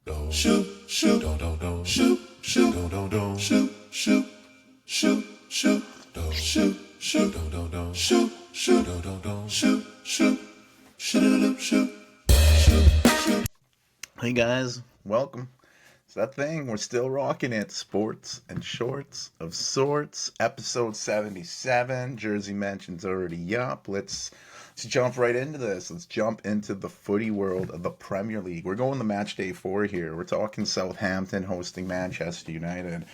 Shoot, shoot, shoot, shoot, shoot, shoot, shoot, shoot, shoot, shoot, shoot, shoot, shoot. Hey guys, welcome. It's that thing, we're still rocking it. Sports and shorts of sorts. Episode 77. Jersey mention's already up. Let's jump right into this. Let's jump into the footy world of the Premier League. We're going to match day 4 here. We're talking Southampton hosting Manchester United.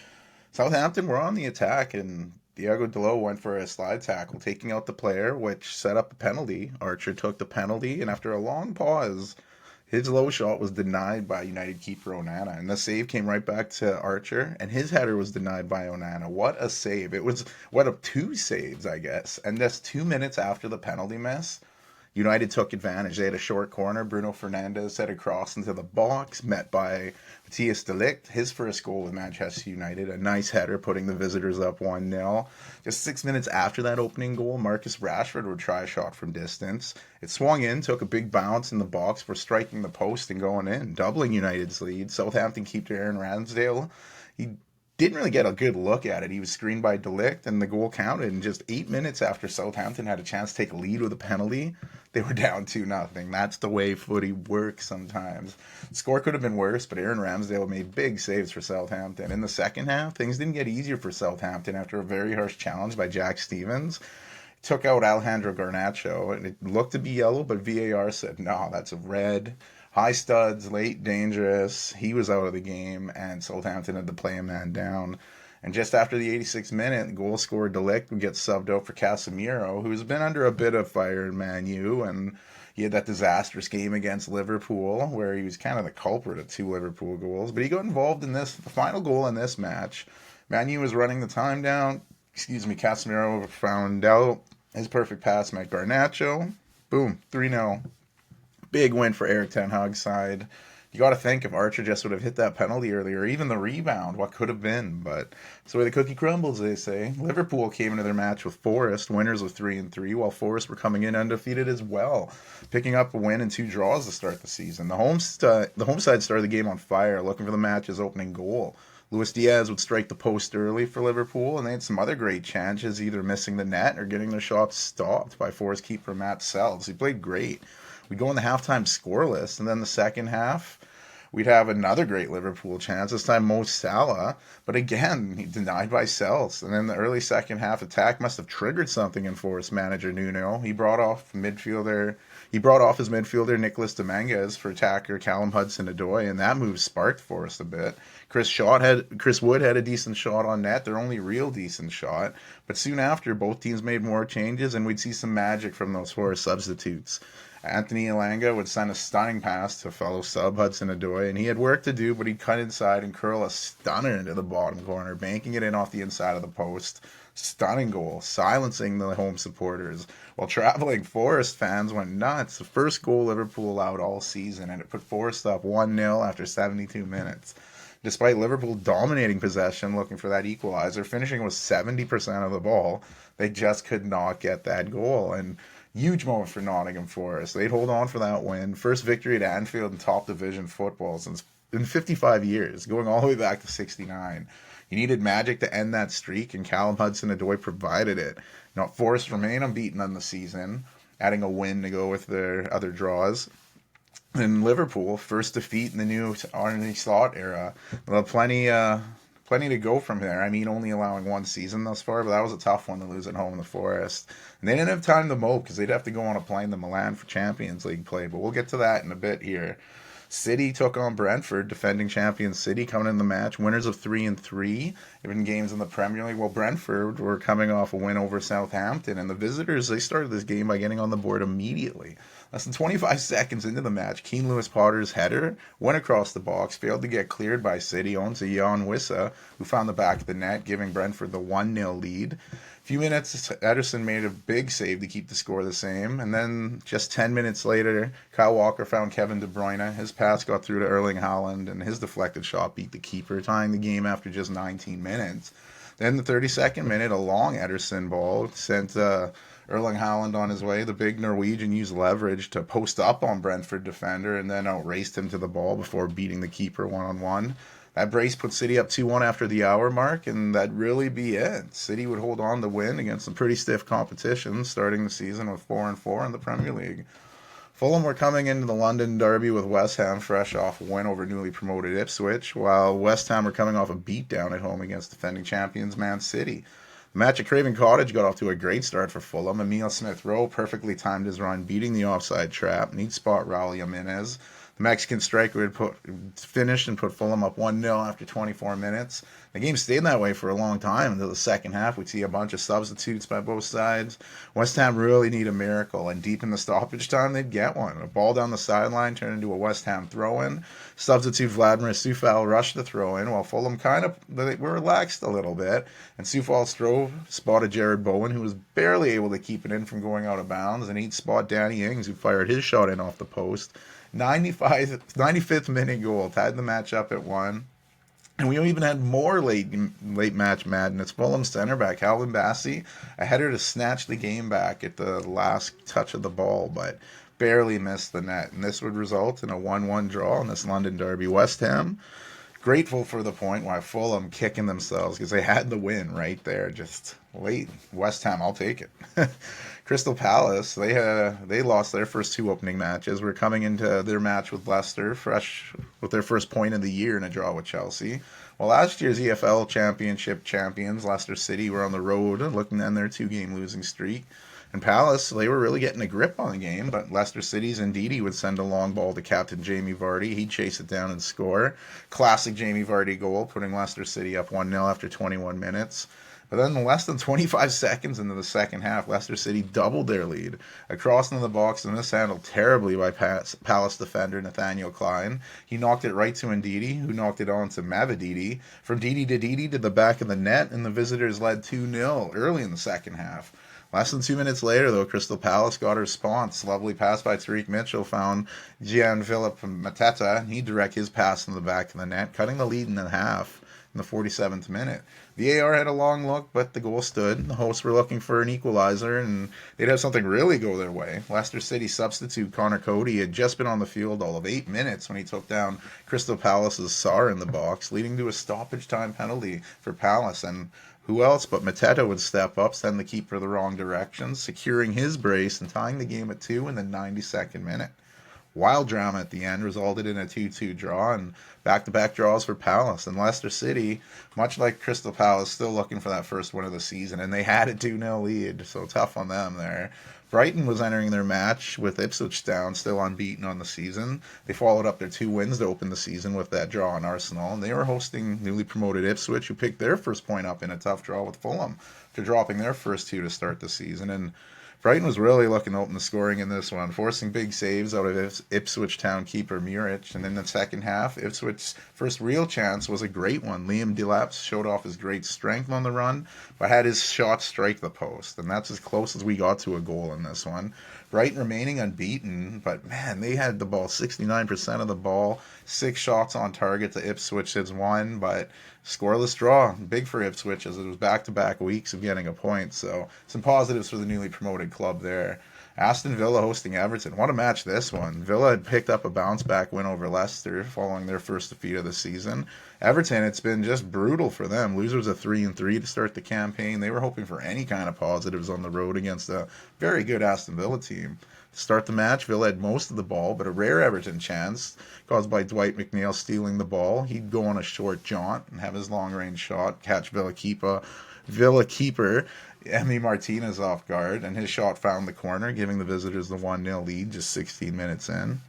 Southampton were on the attack, and Diego Dalot went for a slide tackle, taking out the player, which set up a penalty. Archer took the penalty, and after a long pause, his low shot was denied by United keeper Onana, and the save came right back to Archer, and his header was denied by Onana. What a save. It was one of 2 saves, I guess. And just 2 minutes after the penalty miss, United took advantage. They had a short corner. Bruno Fernandes set a cross into the box, met by Matthias de Ligt. His first goal with Manchester United. A nice header, putting the visitors up 1-0. Just 6 minutes after that opening goal, Marcus Rashford would try a shot from distance. It swung in, took a big bounce in the box for striking the post and going in, doubling United's lead. Southampton keeper Aaron Ramsdale, he didn't really get a good look at it. He was screened by De Ligt, and the goal counted. And just 8 minutes after Southampton had a chance to take a lead with a penalty, they were down 2-0. That's the way footy works sometimes. The score could have been worse, but Aaron Ramsdale made big saves for Southampton. In the second half, things didn't get easier for Southampton after a very harsh challenge by Jack Stevens. He took out Alejandro Garnacho, and it looked to be yellow, but VAR said, no, that's a red. High studs, late, dangerous. He was out of the game, and Southampton had to play a man down. And just after the 86th minute, goal scorer De Ligt would get subbed out for Casemiro, who's been under a bit of fire in Man U, and he had that disastrous game against Liverpool, where he was kind of the culprit of 2 Liverpool goals. But he got involved in the final goal in this match. Man U was running the time down. Casemiro found out his perfect pass met Garnacho. Boom, 3-0. Big win for Eric Ten Hag's side. You got to think if Archer just would have hit that penalty earlier, even the rebound, what could have been. But that's the way the cookie crumbles, they say. Liverpool came into their match with Forest, winners of 3-3, while Forest were coming in undefeated as well, picking up a win and 2 draws to start the season. The home side started the game on fire, looking for the match's opening goal. Luis Diaz would strike the post early for Liverpool, and they had some other great chances, either missing the net or getting their shots stopped by Forest keeper Matt Sells. He played great. We'd go in the halftime scoreless, and then the second half, we'd have another great Liverpool chance, this time Mo Salah, but again, he denied by Sells. And then the early second half attack must have triggered something in Forest manager Nuno. He brought off his midfielder Nicolas Dominguez for attacker Callum Hudson-Odoi, and that move sparked Forest a bit. Chris Wood had a decent shot on net, their only real decent shot, but soon after, both teams made more changes, and we'd see some magic from those Forest substitutes. Anthony Elanga would send a stunning pass to fellow sub Hudson-Odoi, and he had work to do, but he'd cut inside and curl a stunner into the bottom corner, banking it in off the inside of the post. Stunning goal, silencing the home supporters. While traveling, Forest fans went nuts. The first goal Liverpool allowed all season, and it put Forest up 1-0 after 72 minutes. Despite Liverpool dominating possession, looking for that equalizer, finishing with 70% of the ball, they just could not get that goal. And huge moment for Nottingham Forest. They'd hold on for that win. First victory at Anfield in top division football in 55 years, going all the way back to 69. You needed magic to end that streak, and Callum Hudson-Odoi provided it. Forest remain unbeaten on the season, adding a win to go with their other draws. And Liverpool, first defeat in the new Arne Slot era. Well, plenty to go from there. Only allowing 1 season thus far, but that was a tough one to lose at home in the Forest. And they didn't have time to mope because they'd have to go on a plane to Milan for Champions League play, but we'll get to that in a bit here. City took on Brentford, defending champion City, coming in the match, winners of 3-3, even games in the Premier League. Well, Brentford were coming off a win over Southampton, and the visitors, they started this game by getting on the board immediately. Less than 25 seconds into the match, Keane Lewis-Potter's header went across the box, failed to get cleared by City, onto Jan Wissa, who found the back of the net, giving Brentford the 1-0 lead. A few minutes, Ederson made a big save to keep the score the same, and then just 10 minutes later, Kyle Walker found Kevin De Bruyne. His pass got through to Erling Haaland, and his deflected shot beat the keeper, tying the game after just 19 minutes. Then the 32nd minute, a long Ederson ball sent Erling Haaland on his way. The big Norwegian used leverage to post up on Brentford defender and then outraced him to the ball before beating the keeper one-on-one. That brace put City up 2-1 after the hour mark, and that'd really be it. City would hold on to win against some pretty stiff competition, starting the season with 4-4 in the Premier League. Fulham were coming into the London derby with West Ham fresh off a win over newly promoted Ipswich, while West Ham were coming off a beatdown at home against defending champions Man City. The match at Craven Cottage got off to a great start for Fulham. Emile Smith-Rowe perfectly timed his run, beating the offside trap. Neat spot Raul Jimenez. The Mexican striker had finished and put Fulham up 1-0 after 24 minutes. The game stayed that way for a long time until the second half. We'd see a bunch of substitutes by both sides. West Ham really need a miracle, and deep in the stoppage time, they'd get one. A ball down the sideline turned into a West Ham throw-in. Substitute Vladimir Soufal rushed the throw-in, while Fulham they were relaxed a little bit, and Soufal spotted Jared Bowen, who was barely able to keep it in from going out of bounds, and he'd spot Danny Ings, who fired his shot in off the post. 95th minute goal tied the match up at 1. And we even had more late match madness. Fulham center back Calvin Bassey, a header to snatch the game back at the last touch of the ball, but barely missed the net. And this would result in a 1-1 draw in this London derby. West Ham grateful for the point, while Fulham kicking themselves because they had the win right there. Just late. West Ham, I'll take it. Crystal Palace, they lost their first two opening matches. We're coming into their match with Leicester, fresh with their first point of the year in a draw with Chelsea. Well, last year's EFL Championship champions, Leicester City, were on the road looking to end their two-game losing streak. And Palace, they were really getting a grip on the game, but Leicester City's Ndidi would send a long ball to captain Jamie Vardy. He'd chase it down and score. Classic Jamie Vardy goal, putting Leicester City up 1-0 after 21 minutes. But then less than 25 seconds into the second half, Leicester City doubled their lead. A cross into the box and mishandled terribly by Palace defender Nathaniel Klein. He knocked it right to Ndidi, who knocked it on to Mavididi. From Didi to the back of the net, and the visitors led 2-0 early in the second half. Less than 2 minutes later, though, Crystal Palace got a response. Lovely pass by Tariq Mitchell found Gian-Philippe Mateta, and he directed his pass in the back of the net, cutting the lead in half in the 47th minute. VAR had a long look, but the goal stood. The hosts were looking for an equalizer, and they'd have something really go their way. Leicester City substitute Connor Cody had just been on the field all of 8 minutes when he took down Crystal Palace's Sarr in the box, leading to a stoppage time penalty for Palace. And who else but Mateta would step up, send the keeper the wrong direction, securing his brace and tying the game at 2 in the 92nd minute. Wild drama at the end resulted in a 2-2 draw and back-to-back draws for Palace. And Leicester City, much like Crystal Palace, still looking for that first win of the season, and they had a 2-0 lead, so tough on them there. Brighton was entering their match with Ipswich Town, still unbeaten on the season. They followed up their 2 wins to open the season with that draw on Arsenal, and they were hosting newly promoted Ipswich, who picked their first point up in a tough draw with Fulham, after dropping their first 2 to start the season. And Brighton was really looking to open the scoring in this one, forcing big saves out of Ipswich Town keeper Muric. And in the second half, Ipswich's first real chance was a great one. Liam Delap showed off his great strength on the run, but had his shot strike the post. And that's as close as we got to a goal in this one. Brighton remaining unbeaten, but man, they had the ball 69% of the ball, 6 shots on target to Ipswich's 1, but scoreless draw. Big for Ipswich as it was back-to-back weeks of getting a point. So some positives for the newly promoted club there. Aston Villa hosting Everton. What a match this one. Villa had picked up a bounce-back win over Leicester following their first defeat of the season. Everton, it's been just brutal for them. Losers of 3-3 to start the campaign. They were hoping for any kind of positives on the road against a very good Aston Villa team. To start the match, Villa had most of the ball, but a rare Everton chance caused by Dwight McNeil stealing the ball. He'd go on a short jaunt and have his long-range shot catch Villa keeper Emi Martinez off guard, and his shot found the corner, giving the visitors the 1-0 lead just 16 minutes in.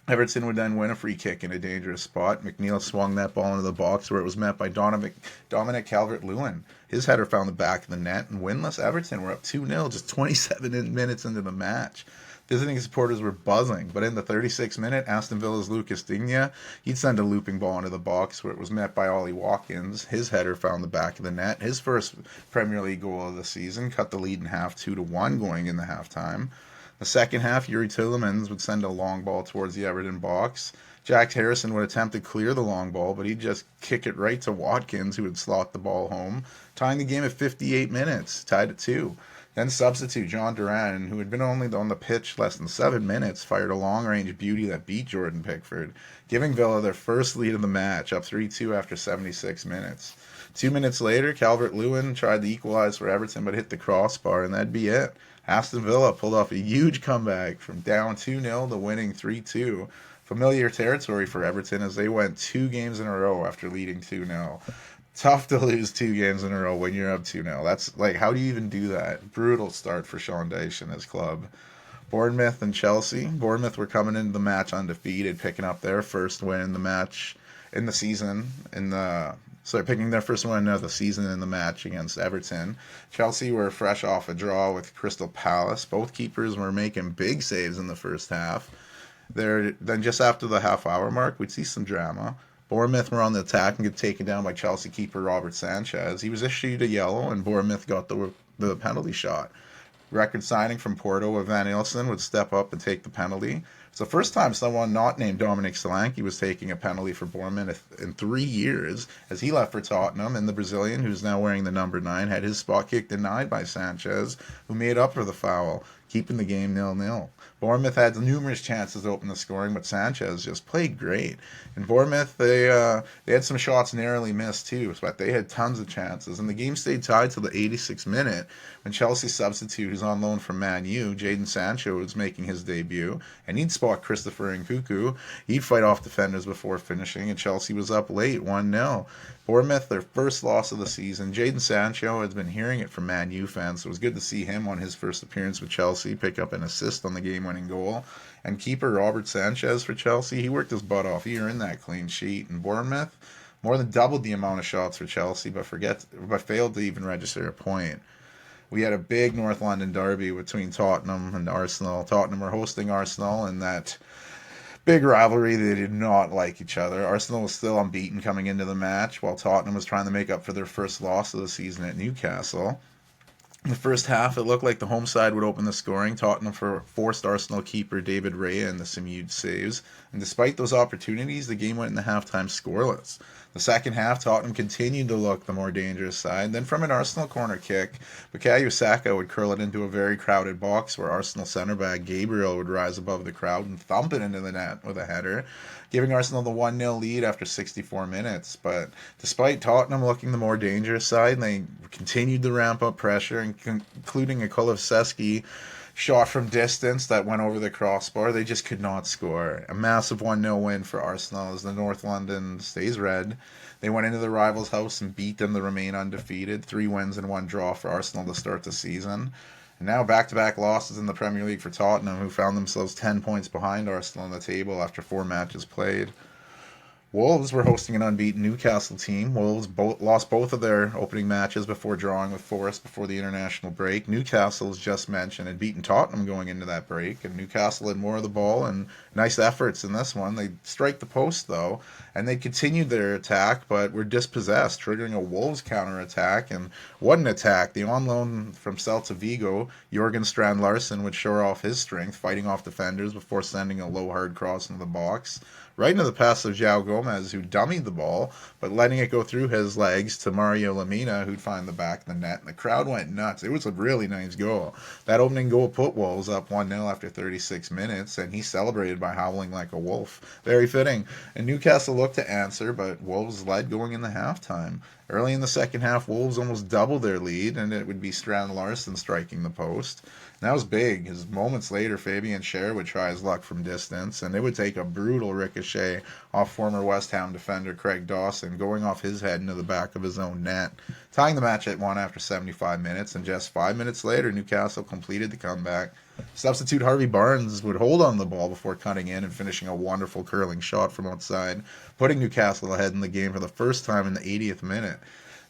Everton would then win a free kick in a dangerous spot. McNeil swung that ball into the box where it was met by Dominic Calvert-Lewin. His header found the back of the net, and winless Everton were up 2-0 just 27 minutes into the match. Visiting supporters were buzzing, but in the 36th minute, Aston Villa's Lucas Digne, he'd send a looping ball into the box where it was met by Ollie Watkins. His header found the back of the net. His first Premier League goal of the season cut the lead in half 2-1 going into halftime. The second half, Yuri Tillemans would send a long ball towards the Everton box. Jack Harrison would attempt to clear the long ball, but he'd just kick it right to Watkins, who would slot the ball home, tying the game at 58 minutes, tied at 2. Then substitute John Duran, who had been only on the pitch less than 7 minutes, fired a long-range beauty that beat Jordan Pickford, giving Villa their first lead of the match, up 3-2 after 76 minutes. 2 minutes later, Calvert-Lewin tried to equalize for Everton but hit the crossbar, and that'd be it. Aston Villa pulled off a huge comeback from down 2-0 to winning 3-2. Familiar territory for Everton as they went 2 games in a row after leading 2-0. Tough to lose 2 games in a row when you're up 2-0. That's like, how do you even do that? Brutal start for Sean Dyche and his club. Bournemouth and Chelsea. Bournemouth were coming into the match undefeated, picking up their first win in the match in the season. Picking their first win of the season in the match against Everton. Chelsea were fresh off a draw with Crystal Palace. Both keepers were making big saves in the first half. Then just after the half-hour mark, we'd see some drama. Bournemouth were on the attack and get taken down by Chelsea keeper Robert Sanchez. He was issued a yellow, and Bournemouth got the penalty shot. Record signing from Porto, Van Ilsen, would step up and take the penalty. It's the first time someone not named Dominic Solanke was taking a penalty for Bournemouth in 3 years, as he left for Tottenham, and the Brazilian, who's now wearing the number 9, had his spot kick denied by Sanchez, who made up for the foul, keeping the game 0-0. Bournemouth had numerous chances to open the scoring, but Sanchez just played great. In Bournemouth, they had some shots narrowly missed too, but they had tons of chances. And the game stayed tied till the 86th minute when Chelsea substitute, who's on loan from Man U, Jadon Sancho, was making his debut, and he'd spot Christopher Nkunku. He'd fight off defenders before finishing, and Chelsea was up late, 1-0. Bournemouth, their first loss of the season. Jadon Sancho has been hearing it from Man U fans, so it was good to see him on his first appearance with Chelsea pick up an assist on the game-winning goal. And keeper Robert Sanchez for Chelsea, he worked his butt off. He earned that clean sheet. And Bournemouth more than doubled the amount of shots for Chelsea, but failed to even register a point. We had a big North London derby between Tottenham and Arsenal. Tottenham were hosting Arsenal in that big rivalry. They did not like each other. Arsenal was still unbeaten coming into the match, while Tottenham was trying to make up for their first loss of the season at Newcastle. In the first half, it looked like the home side would open the scoring. Tottenham forced Arsenal keeper David Raya into some huge saves. And despite those opportunities, the game went in the halftime scoreless. The second half, Tottenham continued to look the more dangerous side. Then from an Arsenal corner kick, Bukayo Saka would curl it into a very crowded box where Arsenal centre back Gabriel would rise above the crowd and thump it into the net with a header, giving Arsenal the 1-0 lead after 64 minutes. But despite Tottenham looking the more dangerous side, they continued to ramp up pressure, including a Kulusevski shot from distance that went over the crossbar. They just could not score. A massive 1-0 win for Arsenal as the North London stays red. They went into the rivals' house and beat them to remain undefeated. 3 wins and 1 draw for Arsenal to start the season. And now back-to-back losses in the Premier League for Tottenham, who found themselves 10 points behind Arsenal on the table after 4 matches played. Wolves were hosting an unbeaten Newcastle team. Wolves lost both of their opening matches before drawing with Forest before the international break. Newcastle, as just mentioned, had beaten Tottenham going into that break, and Newcastle had more of the ball and nice efforts in this one. They strike the post, though, and they continued their attack, but were dispossessed, triggering a Wolves counter-attack. And what an attack. The on-loan from Celta Vigo, Jorgen Strand Larsen, would show off his strength, fighting off defenders before sending a low, hard cross into the box, right into the pass of João Gomez, who dummied the ball, but letting it go through his legs to Mario Lemina, who'd find the back of the net, and the crowd went nuts. It was a really nice goal. That opening goal put Wolves up 1-0 after 36 minutes, and he celebrated by howling like a wolf. Very fitting. And Newcastle looked to answer, but Wolves led going into halftime. Early in the second half, Wolves almost doubled their lead, and it would be Strand Larsen striking the post. And that was big, as moments later, Fabian Schär would try his luck from distance, and it would take a brutal ricochet off former West Ham defender Craig Dawson, going off his head into the back of his own net, tying the match at 1 after 75 minutes, and just 5 minutes later, Newcastle completed the comeback. Substitute Harvey Barnes would hold on the ball before cutting in and finishing a wonderful curling shot from outside, putting Newcastle ahead in the game for the first time in the 80th minute.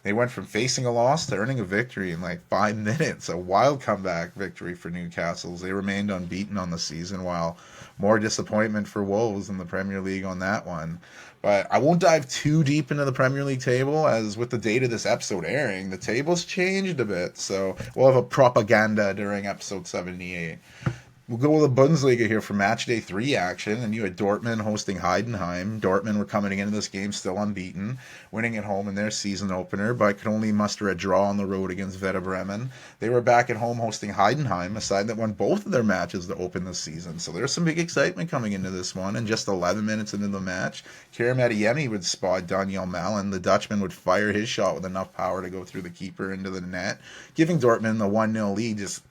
They went from facing a loss to earning a victory in like 5 minutes. A wild comeback victory for Newcastle. They remained unbeaten on the season, while more disappointment for Wolves in the Premier League on that one. But I won't dive too deep into the Premier League table, as with the date of this episode airing, the table's changed a bit. So we'll have a propaganda during episode 78. We'll go with the Bundesliga here for Matchday 3 action, and you had Dortmund hosting Heidenheim. Dortmund were coming into this game still unbeaten, winning at home in their season opener, but could only muster a draw on the road against Werder Bremen. They were back at home hosting Heidenheim, a side that won both of their matches to open this season. So there's some big excitement coming into this one, and just 11 minutes into the match, Kerem Adeyemi would spot Daniel Malen. The Dutchman would fire his shot with enough power to go through the keeper into the net, giving Dortmund the 1-0 lead just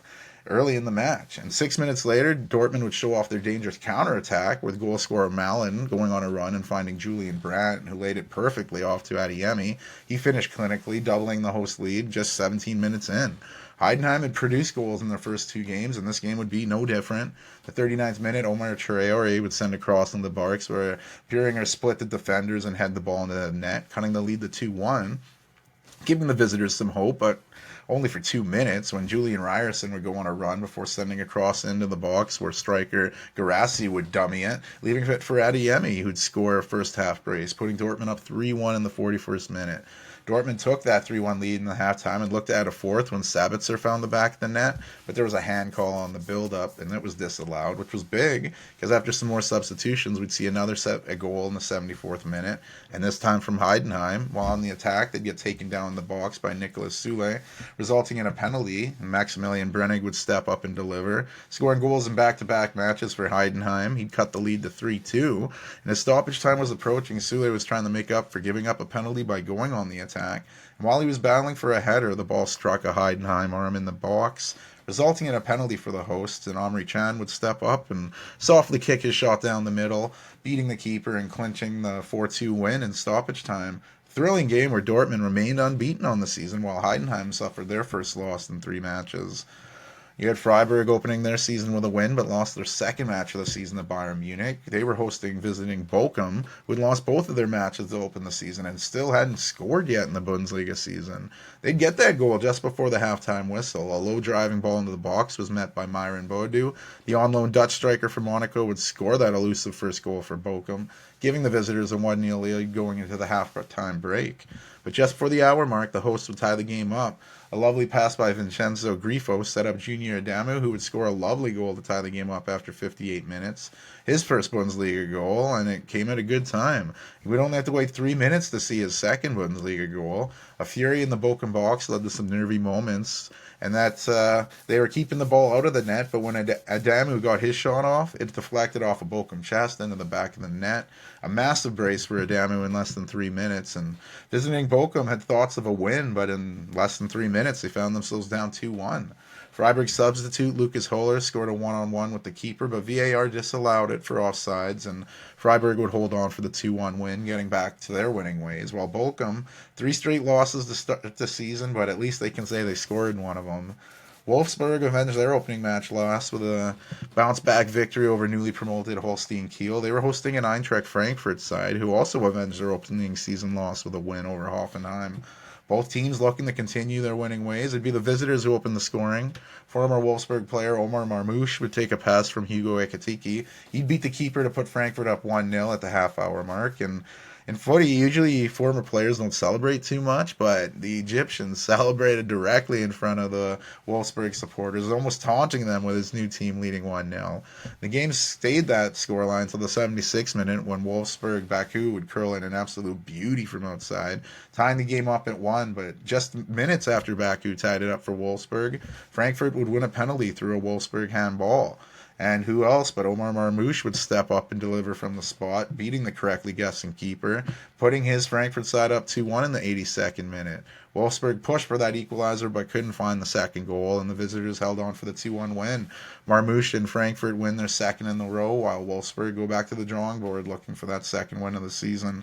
early in the match. And 6 minutes later, Dortmund would show off their dangerous counterattack with goal scorer Malen going on a run and finding Julian Brandt, who laid it perfectly off to Adeyemi. He finished clinically, doubling the host lead just 17 minutes in. Heidenheim had produced goals in their first two games, and this game would be no different. The 39th minute, Omar Traore would send a cross on the Barks, where Puringer split the defenders and head the ball into the net, cutting the lead to 2-1, giving the visitors some hope, but only for 2 minutes when Julian Ryerson would go on a run before sending a cross into the box where striker Garassi would dummy it, leaving it for Adeyemi, who'd score a first half brace, putting Dortmund up 3-1 in the 41st minute. Dortmund took that 3-1 lead in the halftime and looked to add a fourth when Sabitzer found the back of the net, but there was a hand call on the build-up, and it was disallowed, which was big, because after some more substitutions, we'd see a goal in the 74th minute, and this time from Heidenheim. While on the attack, they'd get taken down in the box by Nicolas Sule, resulting in a penalty, and Maximilian Brennig would step up and deliver, scoring goals in back-to-back matches for Heidenheim. He'd cut the lead to 3-2, and as stoppage time was approaching, Sule was trying to make up for giving up a penalty by going on the attack. And while he was battling for a header, the ball struck a Heidenheim arm in the box, resulting in a penalty for the hosts, and Omri Chan would step up and softly kick his shot down the middle, beating the keeper and clinching the 4-2 win in stoppage time. Thrilling game where Dortmund remained unbeaten on the season, while Heidenheim suffered their first loss in 3 matches. You had Freiburg opening their season with a win, but lost their second match of the season to Bayern Munich. They were visiting Bochum, who had lost both of their matches to open the season and still hadn't scored yet in the Bundesliga season. They'd get that goal just before the halftime whistle. A low driving ball into the box was met by Myron Boadu. The on-loan Dutch striker from Monaco would score that elusive first goal for Bochum, giving the visitors a 1-0 lead going into the halftime break. But just before the hour mark, the hosts would tie the game up. A lovely pass by Vincenzo Grifo set up Junior Adamu, who would score a lovely goal to tie the game up after 58 minutes. His first Bundesliga goal, and it came at a good time. He would only have to wait 3 minutes to see his second Bundesliga goal. A fury in the Bochum box led to some nervy moments, and that they were keeping the ball out of the net, but when Adamu got his shot off, it deflected off a Bochum chest into the back of the net. A massive brace for Adamu in less than 3 minutes, and visiting Bochum had thoughts of a win, but in less than 3 minutes they found themselves down 2-1. Freiburg substitute Lucas Holler scored a one-on-one with the keeper, but VAR disallowed it for offsides, and Freiburg would hold on for the 2-1 win, getting back to their winning ways. While Bochum, 3 straight losses to start the season, but at least they can say they scored in one of them. Wolfsburg avenged their opening match loss with a bounce-back victory over newly promoted Holstein Kiel. They were hosting an Eintracht Frankfurt side, who also avenged their opening season loss with a win over Hoffenheim. Both teams looking to continue their winning ways. It'd be the visitors who opened the scoring. Former Wolfsburg player Omar Marmouche would take a pass from Hugo Ekitike. He'd beat the keeper to put Frankfurt up 1-0 at the half-hour mark, and in footy, usually former players don't celebrate too much, but the Egyptians celebrated directly in front of the Wolfsburg supporters, almost taunting them with his new team leading 1-0. The game stayed that scoreline until the 76th minute when Wolfsburg Baku would curl in an absolute beauty from outside, tying the game up at 1, but just minutes after Baku tied it up for Wolfsburg, Frankfurt would win a penalty through a Wolfsburg handball. And who else but Omar Marmouche would step up and deliver from the spot, beating the correctly guessing keeper, putting his Frankfurt side up 2-1 in the 82nd minute. Wolfsburg pushed for that equalizer but couldn't find the second goal, and the visitors held on for the 2-1 win. Marmouche and Frankfurt win their second in the row, while Wolfsburg go back to the drawing board looking for that second win of the season.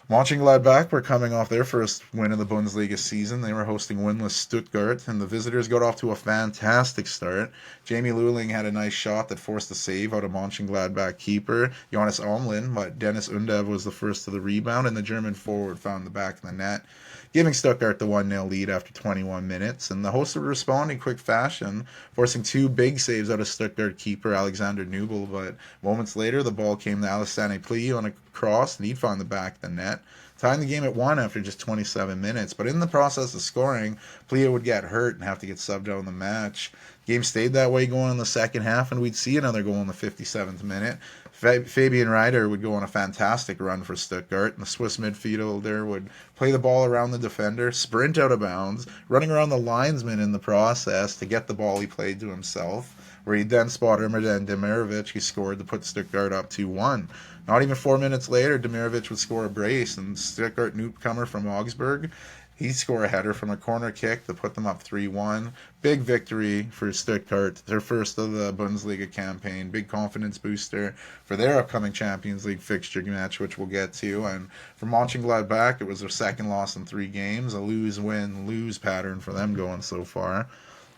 Mönchengladbach were coming off their first win of the Bundesliga season. They were hosting winless Stuttgart, and the visitors got off to a fantastic start. Jamie Luling had a nice shot that forced a save out of Mönchengladbach keeper Jonas Omlin, but Dennis Undav was the first to the rebound, and the German forward found the back of the net, giving Stuttgart the 1-0 lead after 21 minutes. And the hosts would respond in quick fashion, forcing 2 big saves out of Stuttgart keeper Alexander Nubel, but moments later the ball came to Alassane Pli on a cross, and he'd find the back of the net, tying the game at 1 after just 27 minutes. But in the process of scoring, Plea would get hurt and have to get subbed out in the match. Game stayed that way going in the second half, and we'd see another goal in the 57th minute. Fabian Reider would go on a fantastic run for Stuttgart, and the Swiss midfielder would play the ball around the defender, sprint out of bounds, running around the linesman in the process to get the ball he played to himself, where he'd then spot Ermeden Demirovic, who scored to put Stuttgart up 2-1. Not even 4 minutes later, Demirovic would score a brace, and Stuttgart newcomer from Augsburg, he'd score a header from a corner kick to put them up 3-1. Big victory for Stuttgart, their first of the Bundesliga campaign. Big confidence booster for their upcoming Champions League fixture match, which we'll get to. And for Mönchengladbach, it was their second loss in 3 games, a lose-win-lose pattern for them going so far.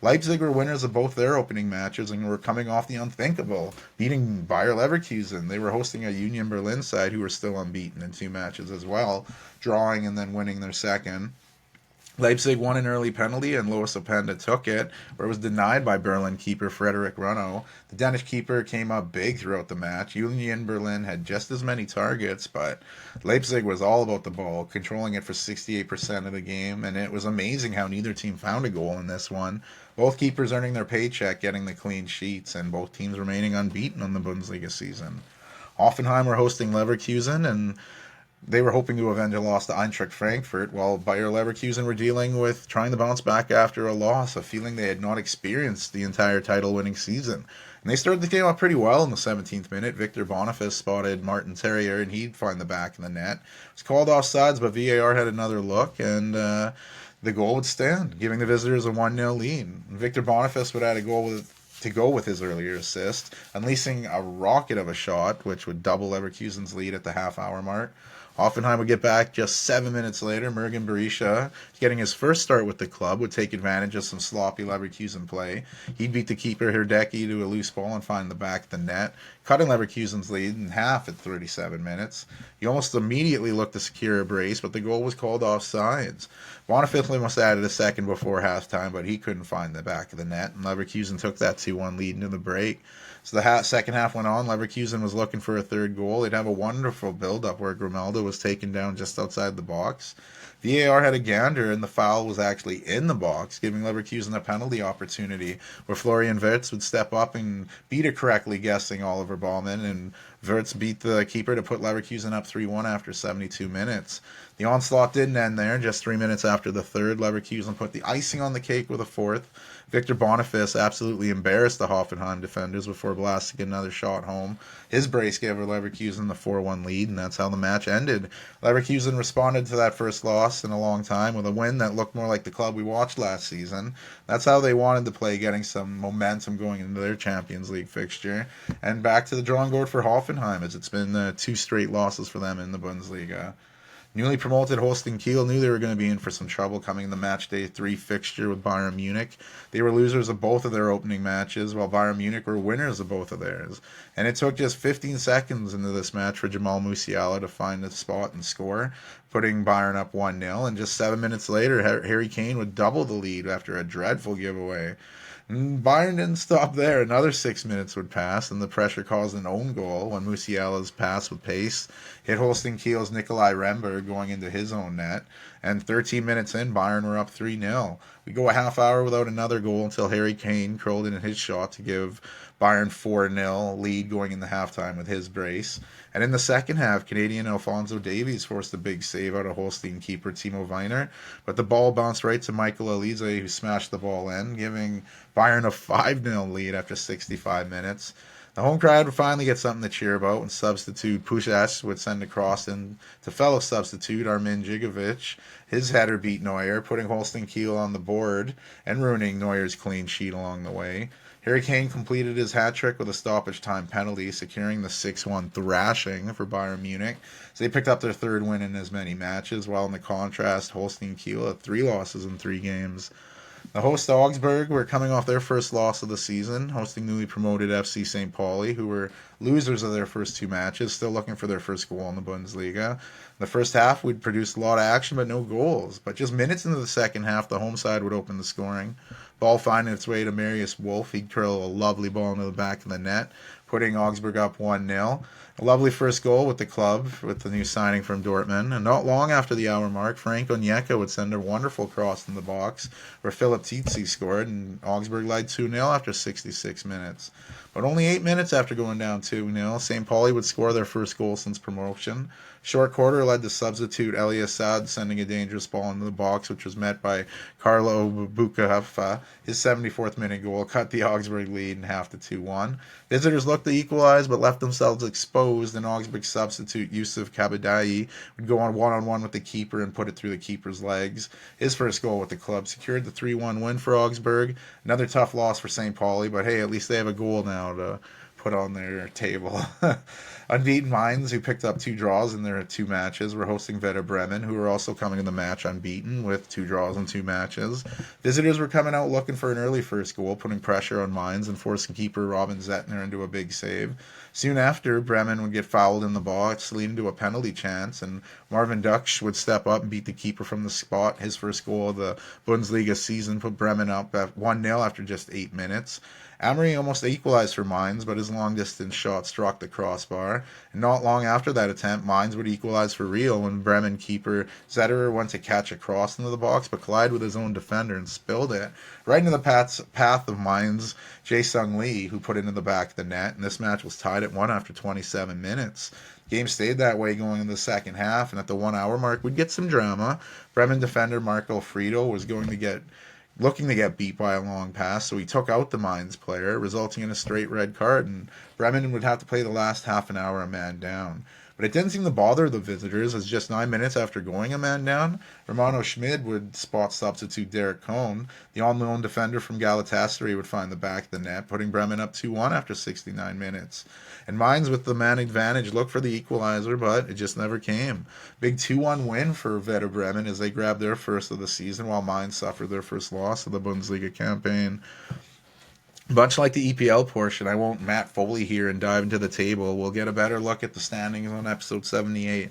Leipzig were winners of both their opening matches and were coming off the unthinkable, beating Bayer Leverkusen. They were hosting a Union Berlin side who were still unbeaten in 2 matches as well, drawing and then winning their second. Leipzig won an early penalty, and Lois Openda took it, where it was denied by Berlin keeper Frederick Runo. The Danish keeper came up big throughout the match. Union Berlin had just as many targets, but Leipzig was all about the ball, controlling it for 68% of the game, and it was amazing how neither team found a goal in this one. Both keepers earning their paycheck, getting the clean sheets, and both teams remaining unbeaten on the Bundesliga season. Hoffenheim were hosting Leverkusen, and they were hoping to avenge a loss to Eintracht Frankfurt, while Bayer Leverkusen were dealing with trying to bounce back after a loss, a feeling they had not experienced the entire title-winning season. And they started the game off pretty well in the 17th minute. Victor Boniface spotted Martin Terrier, and he'd find the back of the net. It was called offsides, but VAR had another look, and the goal would stand, giving the visitors a 1-0 lead. Victor Boniface would add a goal to go with his earlier assist, unleashing a rocket of a shot, which would double Leverkusen's lead at the half-hour mark. Hoffenheim would get back just 7 minutes later. Mergen Berisha, getting his first start with the club, would take advantage of some sloppy Leverkusen play. He'd beat the keeper Herdecki to a loose ball and find the back of the net, cutting Leverkusen's lead in half at 37 minutes. He almost immediately looked to secure a brace, but the goal was called offsides. Boniface must have added a second before halftime, but he couldn't find the back of the net, and Leverkusen took that 2-1 lead into the break. So the second half went on. Leverkusen was looking for a third goal. They'd have a wonderful build-up where Grimaldo was taken down just outside the box. VAR had a gander, and the foul was actually in the box, giving Leverkusen a penalty opportunity where Florian Wirtz would step up and beat it correctly, guessing Oliver Baumann, and Wirtz beat the keeper to put Leverkusen up 3-1 after 72 minutes. The onslaught didn't end there. Just 3 minutes after the third, Leverkusen put the icing on the cake with a fourth. Victor Boniface absolutely embarrassed the Hoffenheim defenders before blasting another shot home. His brace gave Leverkusen the 4-1 lead, and that's how the match ended. Leverkusen responded to that first loss in a long time with a win that looked more like the club we watched last season. That's how they wanted to play, getting some momentum going into their Champions League fixture. And back to the drawing board for Hoffenheim, as it's been 2 straight losses for them in the Bundesliga. Newly promoted Holstein Kiel knew they were going to be in for some trouble coming in the Matchday 3 fixture with Bayern Munich. They were losers of both of their opening matches, while Bayern Munich were winners of both of theirs. And it took just 15 seconds into this match for Jamal Musiala to find the spot and score, putting Bayern up 1-0. And just 7 minutes later, Harry Kane would double the lead after a dreadful giveaway. Bayern didn't stop there. Another 6 minutes would pass, and the pressure caused an own goal when Musiala's pass with pace hit Holstein Kiel's Nikolai Remberg going into his own net. And 13 minutes in, Bayern were up 3-0. We go a half hour without another goal until Harry Kane curled in his shot to give Bayern 4-0 lead going into halftime with his brace. And in the second half, Canadian Alphonso Davies forced a big save out of Holstein keeper Timo Werner, but the ball bounced right to Michael Elise, who smashed the ball in, giving Bayern a 5-0 lead after 65 minutes. The home crowd would finally get something to cheer about when substitute Pušas would send a cross in to fellow substitute Armin Djigovic. His header beat Neuer, putting Holstein Kiel on the board and ruining Neuer's clean sheet along the way. Harry Kane completed his hat-trick with a stoppage time penalty, securing the 6-1 thrashing for Bayern Munich. So they picked up their third win in as many matches, while in the contrast, Holstein Kiel had 3 losses in 3 games. The hosts Augsburg were coming off their first loss of the season, hosting newly promoted FC St. Pauli, who were losers of their first 2 matches, still looking for their first goal in the Bundesliga. In the first half, we'd produced a lot of action, but no goals. But just minutes into the second half, the home side would open the scoring. Ball finding its way to Marius Wolf. He'd curl a lovely ball into the back of the net, putting Augsburg up 1-0. A lovely first goal with the club, with the new signing from Dortmund. And not long after the hour mark, Frank Onyeka would send a wonderful cross in the box where Philip Tizzi scored, and Augsburg led 2-0 after 66 minutes. But only 8 minutes after going down 2-0, St. Pauli would score their first goal since promotion. Short quarter led to substitute Eli Assad sending a dangerous ball into the box, which was met by Carlo Bucafa. His 74th minute goal cut the Augsburg lead in half to 2-1. Visitors looked to equalize but left themselves exposed, and Augsburg substitute Yusuf Kabadai would go on one-on-one with the keeper and put it through the keeper's legs. His first goal with the club secured the 3-1 win for Augsburg. Another tough loss for St. Pauli, but hey, at least they have a goal now to put on their table. Unbeaten Mainz, who picked up 2 draws in their 2 matches, were hosting Werder Bremen, who were also coming in the match unbeaten with 2 draws in 2 matches. Visitors were coming out looking for an early first goal, putting pressure on Mainz and forcing keeper Robin Zettner into a big save. Soon after, Bremen would get fouled in the box, leading to a penalty chance, and Marvin Duksch would step up and beat the keeper from the spot. His first goal of the Bundesliga season put Bremen up at 1-0 after just 8 minutes. Amory almost equalized for Mainz, but his long-distance shot struck the crossbar. And not long after that attempt, Mainz would equalize for real when Bremen keeper Zetterer went to catch a cross into the box, but collided with his own defender and spilled it right into the path of Mainz' Jae-Sung Lee, who put it into the back of the net. And this match was tied at 1 after 27 minutes. The game stayed that way going into the second half, and at the 1 hour mark, we'd get some drama. Bremen defender Mark Alfredo was looking to get beat by a long pass, so he took out the Mainz player, resulting in a straight red card, and Bremen would have to play the last half an hour a man down. But it didn't seem to bother the visitors, as just 9 minutes after going a man down, Romano Schmid would spot substitute Derek Cohn. The on-loan defender from Galatasaray would find the back of the net, putting Bremen up 2-1 after 69 minutes. And Mainz, with the man advantage, looked for the equalizer, but it just never came. Big 2-1 win for Werder Bremen as they grabbed their first of the season, while Mainz suffered their first loss of the Bundesliga campaign. Much like the EPL portion, I won't Matt Foley here and dive into the table. We'll get a better look at the standings on episode 78.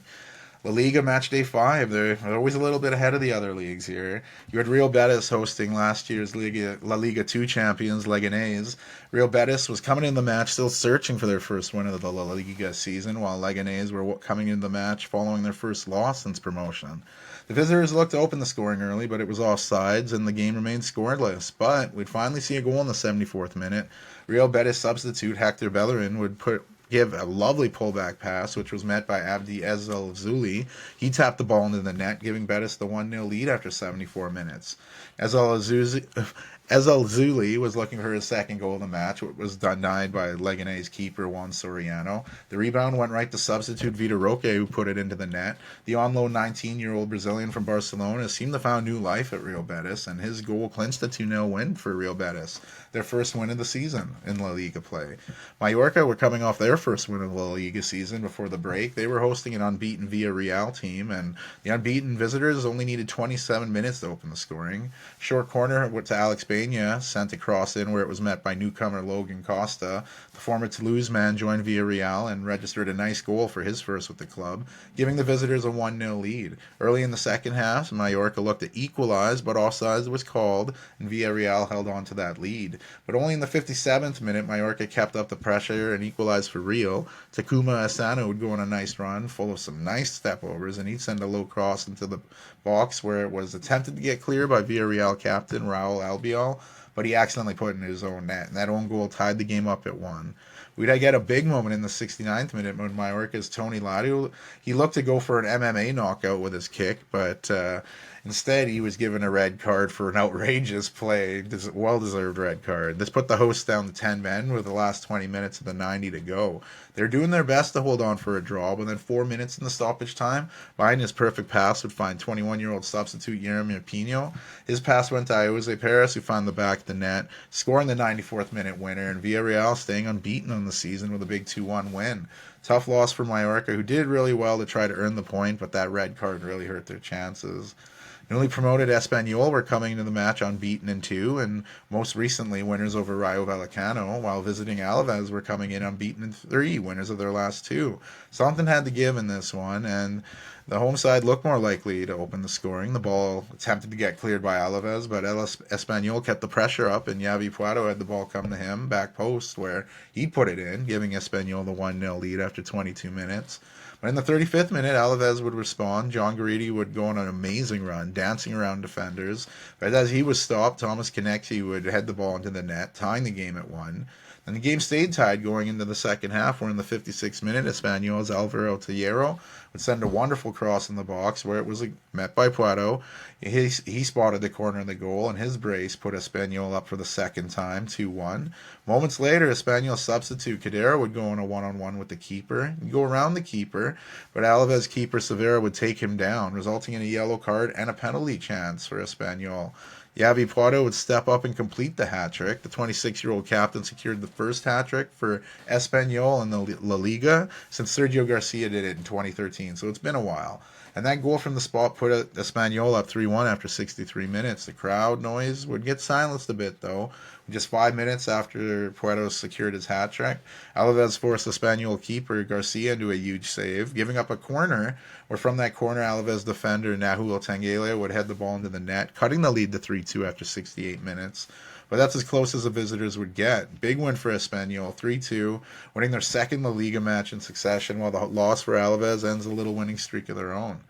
La Liga Matchday 5, they're always a little bit ahead of the other leagues here. You had Real Betis hosting last year's La Liga 2 champions, Leganés. Real Betis was coming in the match still searching for their first win of the La Liga season, while Leganés were coming into the match following their first loss since promotion. The visitors looked to open the scoring early, but it was offsides, and the game remained scoreless. But we'd finally see a goal in the 74th minute. Real Betis substitute Hector Bellerin would give a lovely pullback pass, which was met by Abdi Ezel Zuli. He tapped the ball into the net, giving Betis the 1-0 lead after 74 minutes. Ezel Zuli was looking for his second goal of the match, which was denied by Leganés keeper Juan Soriano. The rebound went right to substitute Vitor Roque, who put it into the net. The on-loan 19-year-old Brazilian from Barcelona seemed to find new life at Real Betis, and his goal clinched a 2-0 win for Real Betis, their first win of the season in La Liga play. Mallorca were coming off their first win of La Liga season before the break. They were hosting an unbeaten Villarreal team, and the unbeaten visitors only needed 27 minutes to open the scoring. Short corner to Alex Baena sent a cross in where it was met by newcomer Logan Costa. The former Toulouse man joined Villarreal and registered a nice goal for his first with the club, giving the visitors a 1-0 lead. Early in the second half, Mallorca looked to equalize, but offsides was called, and Villarreal held on to that lead. But only in the 57th minute, Mallorca kept up the pressure and equalized for real. Takuma Asano would go on a nice run, full of some nice step-overs, and he'd send a low cross into the box where it was attempted to get clear by Villarreal captain Raul Albiol, but he accidentally put it in his own net, and that own goal tied the game up at 1. We'd get a big moment in the 69th minute when Mallorca's Tony Ladu, he looked to go for an MMA knockout with his kick, but instead he was given a red card for an outrageous play, well-deserved red card. This put the hosts down to 10 men with the last 20 minutes of the 90 to go. They're doing their best to hold on for a draw, but then 4 minutes in the stoppage time, behind his perfect pass would find 21-year-old substitute Jeremy Pino. His pass went to Jose Perez, who found the back of the net, scoring the 94th minute winner, and Villarreal staying unbeaten on the season with a big 2-1 win. Tough loss for Mallorca, who did really well to try to earn the point, but that red card really hurt their chances. Newly promoted Espanyol were coming into the match unbeaten in 2, and most recently winners over Rayo Vallecano, while visiting Alaves were coming in unbeaten in 3, winners of their last 2. Something had to give in this one, and the home side looked more likely to open the scoring. The ball attempted to get cleared by Alaves, but El Espanyol kept the pressure up, and Yavi Puerto had the ball come to him, back post, where he put it in, giving Espanyol the 1-0 lead after 22 minutes. But in the 35th minute, Alaves would respond. John Garidi would go on an amazing run, dancing around defenders. But as he was stopped, Thomas Konecki would head the ball into the net, tying the game at 1. And the game stayed tied going into the second half, where in the 56th minute, Espanyol's Alvaro Tellero would send a wonderful cross in the box, where it was met by Puerto. He spotted the corner of the goal, and his brace put Espanyol up for the second time, 2-1. Moments later, Espanyol substitute Cadera would go on a one-on-one with the keeper. He'd go around the keeper, but Alaves keeper Severa would take him down, resulting in a yellow card and a penalty chance for Espanyol. Yavi Puerto would step up and complete the hat-trick. The 26-year-old captain secured the first hat-trick for Espanyol in the La Liga since Sergio Garcia did it in 2013, so it's been a while. And that goal from the spot put Espanyol up 3-1 after 63 minutes. The crowd noise would get silenced a bit, though. Just 5 minutes after Puerto secured his hat-trick, Alaves forced Espanyol keeper Garcia into a huge save, giving up a corner, where from that corner, Alaves defender Nahul Tangele would head the ball into the net, cutting the lead to 3-2 after 68 minutes. But that's as close as the visitors would get. Big win for Espanyol, 3-2, winning their second La Liga match in succession, while the loss for Alaves ends a little winning streak of their own.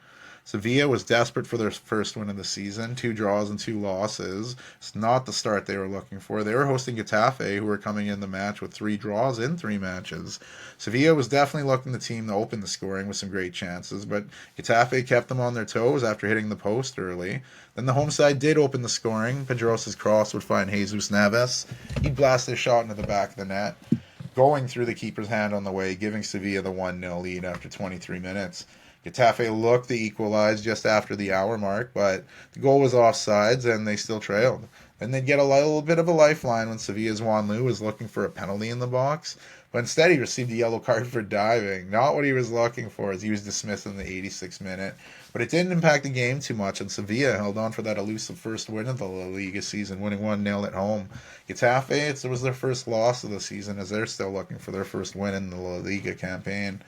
Sevilla was desperate for their first win of the season, 2 draws and 2 losses. It's not the start they were looking for. They were hosting Getafe, who were coming in the match with 3 draws in 3 matches. Sevilla was definitely looking the team to open the scoring with some great chances, but Getafe kept them on their toes after hitting the post early. Then the home side did open the scoring. Pedrosa's cross would find Jesus Navas. He'd blast his shot into the back of the net, going through the keeper's hand on the way, giving Sevilla the 1-0 lead after 23 minutes. Getafe looked to equalize just after the hour mark, but the goal was offsides and they still trailed. Then they'd get a little bit of a lifeline when Sevilla's Juan Lu was looking for a penalty in the box, but instead he received a yellow card for diving. Not what he was looking for, as he was dismissed in the 86th minute. But it didn't impact the game too much, and Sevilla held on for that elusive first win of the La Liga season, winning 1-0 at home. Getafe, it was their first loss of the season, as they're still looking for their first win in the La Liga campaign.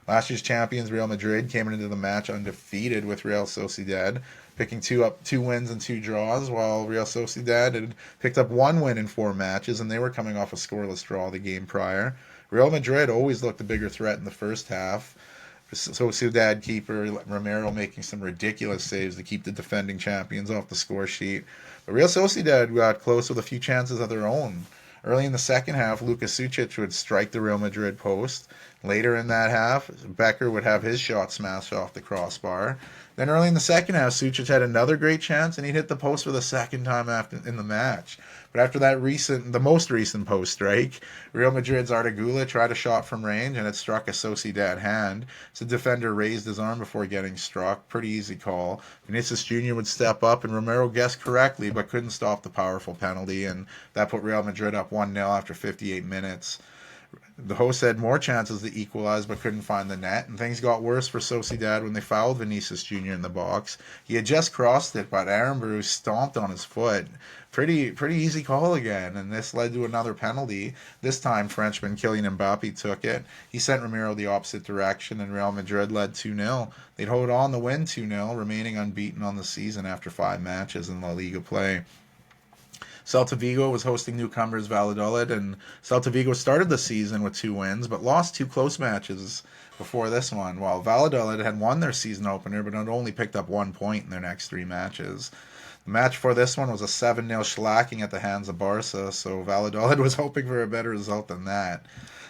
Last year's champions Real Madrid came into the match undefeated with Real Sociedad, picking 2 wins and 2 draws, while Real Sociedad had picked up 1 win in 4 matches, and they were coming off a scoreless draw the game prior. Real Madrid always looked a bigger threat in the first half. Sociedad keeper Romero making some ridiculous saves to keep the defending champions off the score sheet. But Real Sociedad got close with a few chances of their own. Early in the second half, Luka Sucic would strike the Real Madrid post. Later in that half, Becker would have his shot smashed off the crossbar. Then early in the second half, Sucic had another great chance, and he'd hit the post for the second time in the match. But after the most recent post strike, Real Madrid's Artegula tried a shot from range, and it struck a Sociedad hand. So the defender raised his arm before getting struck. Pretty easy call. Vinicius Jr. would step up, and Romero guessed correctly, but couldn't stop the powerful penalty, and that put Real Madrid up 1-0 after 58 minutes. The hosts had more chances to equalize but couldn't find the net, and things got worse for Sociedad when they fouled Vinicius Jr. in the box. He had just crossed it, but Aaron Bruce stomped on his foot. Pretty easy call again, and this led to another penalty. This time, Frenchman Kylian Mbappe took it. He sent Romero the opposite direction, and Real Madrid led 2-0. They'd hold on to win 2-0, remaining unbeaten on the season after 5 matches in La Liga play. Celta Vigo was hosting newcomers Valladolid, and Celta Vigo started the season with 2 wins, but lost 2 close matches before this one, while Valladolid had won their season opener, but had only picked up 1 point in their next 3 matches. The match for this one was a 7-0 shellacking at the hands of Barca, so Valladolid was hoping for a better result than that.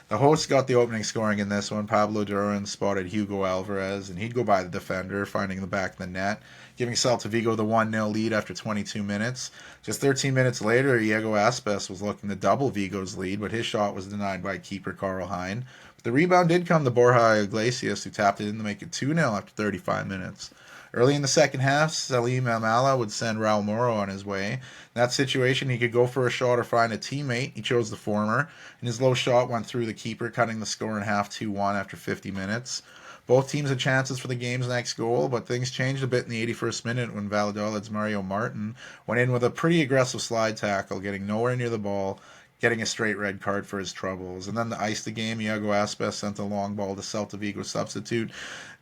The hosts got the opening scoring in this one. Pablo Duran spotted Hugo Alvarez, and he'd go by the defender, finding the back of the net, giving Celta Vigo the 1-0 lead after 22 minutes. Just 13 minutes later, Diego Aspas was looking to double Vigo's lead, but his shot was denied by keeper Carl Hein. But the rebound did come to Borja Iglesias, who tapped it in to make it 2-0 after 35 minutes. Early in the second half, Salim Amala would send Raul Moro on his way. In that situation, he could go for a shot or find a teammate. He chose the former, and his low shot went through the keeper, cutting the score in half 2-1 after 50 minutes. Both teams had chances for the game's next goal, but things changed a bit in the 81st minute when Valladolid's Mario Martin went in with a pretty aggressive slide tackle, getting nowhere near the ball, getting a straight red card for his troubles. And then to ice the game, Iago Aspas sent a long ball to Celta Vigo substitute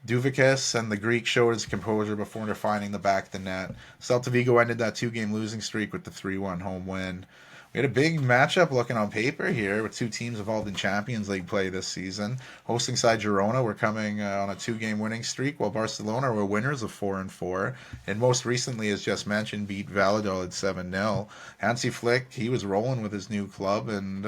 Duvakis, and the Greek showed his composure before finding the back of the net. Celta Vigo ended that two-game losing streak with the 3-1 home win. We had a big matchup looking on paper here with two teams involved in Champions League play this season. Hosting side Girona were coming on a two-game winning streak, while Barcelona were winners of 4-4. And most recently, as just mentioned, beat Valladolid 7-0. Hansi Flick, he was rolling with his new club, and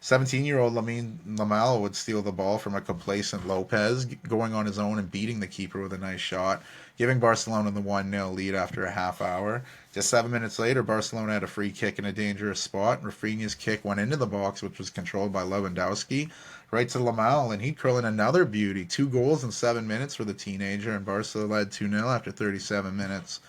17-year-old Lamine Yamal would steal the ball from a complacent Lopez, going on his own and beating the keeper with a nice shot, giving Barcelona the 1-0 lead after a half hour. Just 7 minutes later, Barcelona had a free kick in a dangerous spot. Rafinha's kick went into the box, which was controlled by Lewandowski, right to Lamal, and he'd curl in another beauty. 2 goals in 7 minutes for the teenager, and Barca led 2-0 after 37 minutes.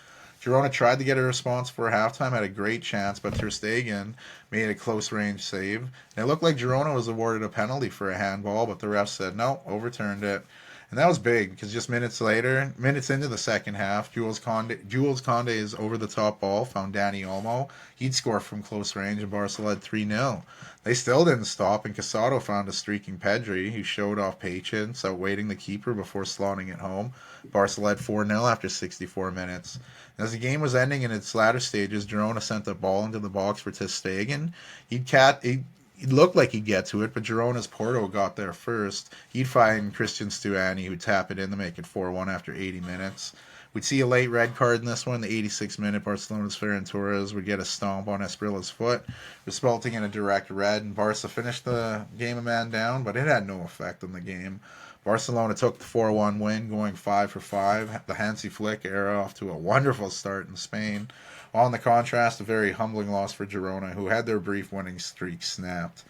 Girona tried to get a response for halftime, had a great chance, but Ter Stegen made a close-range save. And it looked like Girona was awarded a penalty for a handball, but the ref said no, overturned it. And that was big because just minutes into the second half, Jules Conde's over-the-top ball found Dani Olmo. He'd score from close range, and Barca led 3-0. They still didn't stop, and Casado found a streaking Pedri, who showed off patience, outwaiting the keeper before slotting it home. Barca led 4-0 after 64 minutes. As the game was ending in its latter stages, Girona sent the ball into the box for Ter Stegen. It looked like he'd get to it, but Girona's Porto got there first. He'd find Christian Stuani, who'd tap it in to make it 4-1 after 80 minutes. We'd see a late red card in this one. The 86th minute, Barcelona's Ferran Torres would get a stomp on Esprilla's foot, resulting in a direct red, and Barca finished the game a man down, but it had no effect on the game. Barcelona took the 4-1 win, going 5 for 5. The Hansi Flick era off to a wonderful start in Spain. While in the contrast, a very humbling loss for Girona, who had their brief winning streak snapped.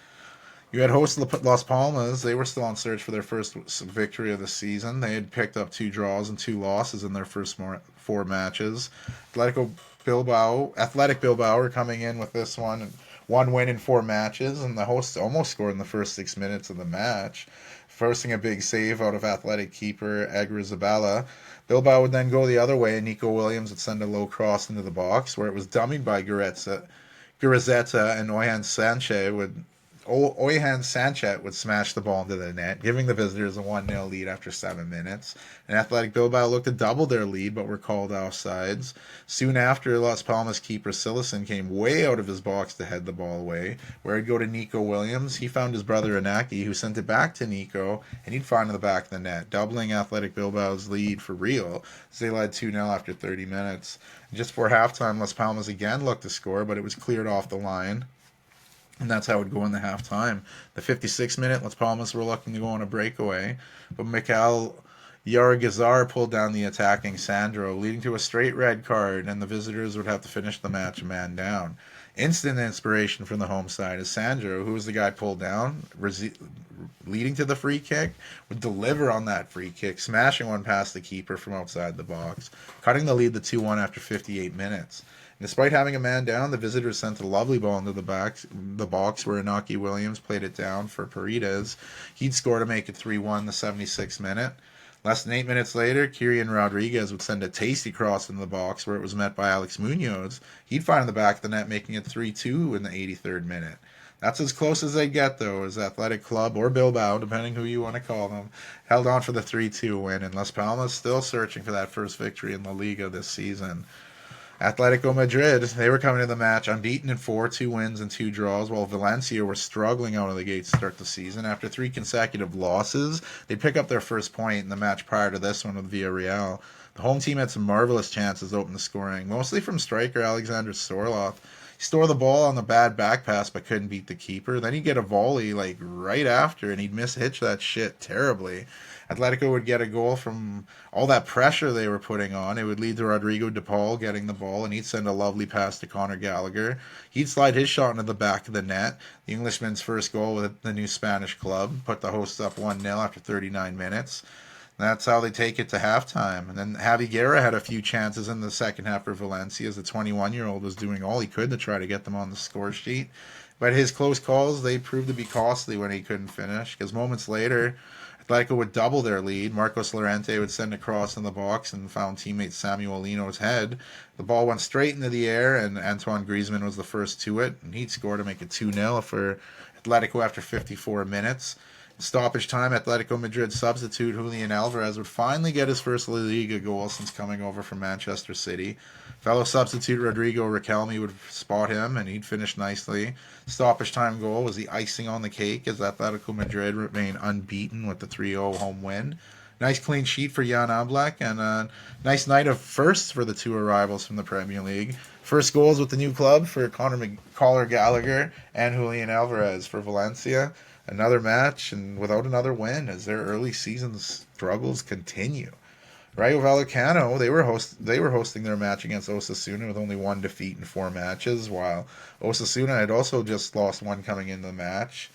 You had host Las Palmas. They were still on search for their first victory of the season. They had picked up 2 draws and 2 losses in their first 4 matches. Athletic Bilbao were coming in with this one win in 4 matches, and the hosts almost scored in the first 6 minutes of the match, forcing a big save out of Athletic keeper Agrizabala. Bilbao would then go the other way, and Nico Williams would send a low cross into the box, where it was dummied by Gurizeta, and Oyhan Sanchez would smash the ball into the net, giving the visitors a 1-0 lead after 7 minutes. And Athletic Bilbao looked to double their lead, but were called offsides. Soon after, Las Palmas keeper Silesen came way out of his box to head the ball away, where he'd go to Nico Williams. He found his brother Inaki, who sent it back to Nico, and he'd find in the back of the net, doubling Athletic Bilbao's lead for real, as they led 2-0 after 30 minutes. And just before halftime, Las Palmas again looked to score, but it was cleared off the line. And that's how it would go in the halftime. The 56th minute, Las Palmas were looking to go on a breakaway, but Mikhail Yargazar pulled down the attacking Sandro, leading to a straight red card, and the visitors would have to finish the match a man down. Instant inspiration from the home side as Sandro, who was the guy pulled down, leading to the free kick, would deliver on that free kick, smashing one past the keeper from outside the box, cutting the lead to 2-1 after 58 minutes. Despite having a man down, the visitors sent a lovely ball into the box where Inaki Williams played it down for Paredes. He'd score to make it 3-1 the 76th minute. Less than 8 minutes later, Kirian Rodriguez would send a tasty cross into the box where it was met by Alex Munoz. He'd find in the back of the net, making it 3-2 in the 83rd minute. That's as close as they get, though, as Athletic Club or Bilbao, depending who you want to call them, held on for the 3-2 win, and Las Palmas still searching for that first victory in La Liga this season. Atletico Madrid, they were coming to the match unbeaten in 4, 2 wins and 2 draws, while Valencia were struggling out of the gate to start the season. After 3 consecutive losses, they'd pick up their first point in the match prior to this one with Villarreal. The home team had some marvelous chances to open the scoring, mostly from striker Alexander Sorloth. He stole the ball on the bad back pass but couldn't beat the keeper. Then he'd get a volley right after, and he'd mishitch that shit terribly. Atletico would get a goal from all that pressure they were putting on. It would lead to Rodrigo de Paul getting the ball, and he'd send a lovely pass to Conor Gallagher. He'd slide his shot into the back of the net. The Englishman's first goal with the new Spanish club put the hosts up 1-0 after 39 minutes. That's how they take it to halftime. And then Javi Guerra had a few chances in the second half for Valencia, as the 21-year-old was doing all he could to try to get them on the score sheet. But his close calls, they proved to be costly when he couldn't finish, because moments later, Atletico would double their lead. Marcos Llorente would send a cross in the box and found teammate Samuel Lino's head. The ball went straight into the air, and Antoine Griezmann was the first to it, and he'd score to make it 2-0 for Atletico after 54 minutes. In stoppage time, Atletico Madrid substitute Julian Alvarez would finally get his first La Liga goal since coming over from Manchester City. Fellow substitute Rodrigo Riquelme would spot him, and he'd finish nicely. Stoppage time goal was the icing on the cake as Atletico Madrid remained unbeaten with the 3-0 home win. Nice clean sheet for Jan Oblak, and a nice night of firsts for the two arrivals from the Premier League. First goals with the new club for Conor Gallagher and Julian Alvarez for Valencia. Another match and without another win as their early season struggles continue. Rayo Vallecano, they were hosting their match against Osasuna with only one defeat in 4 matches, while Osasuna had also just lost one coming into the match.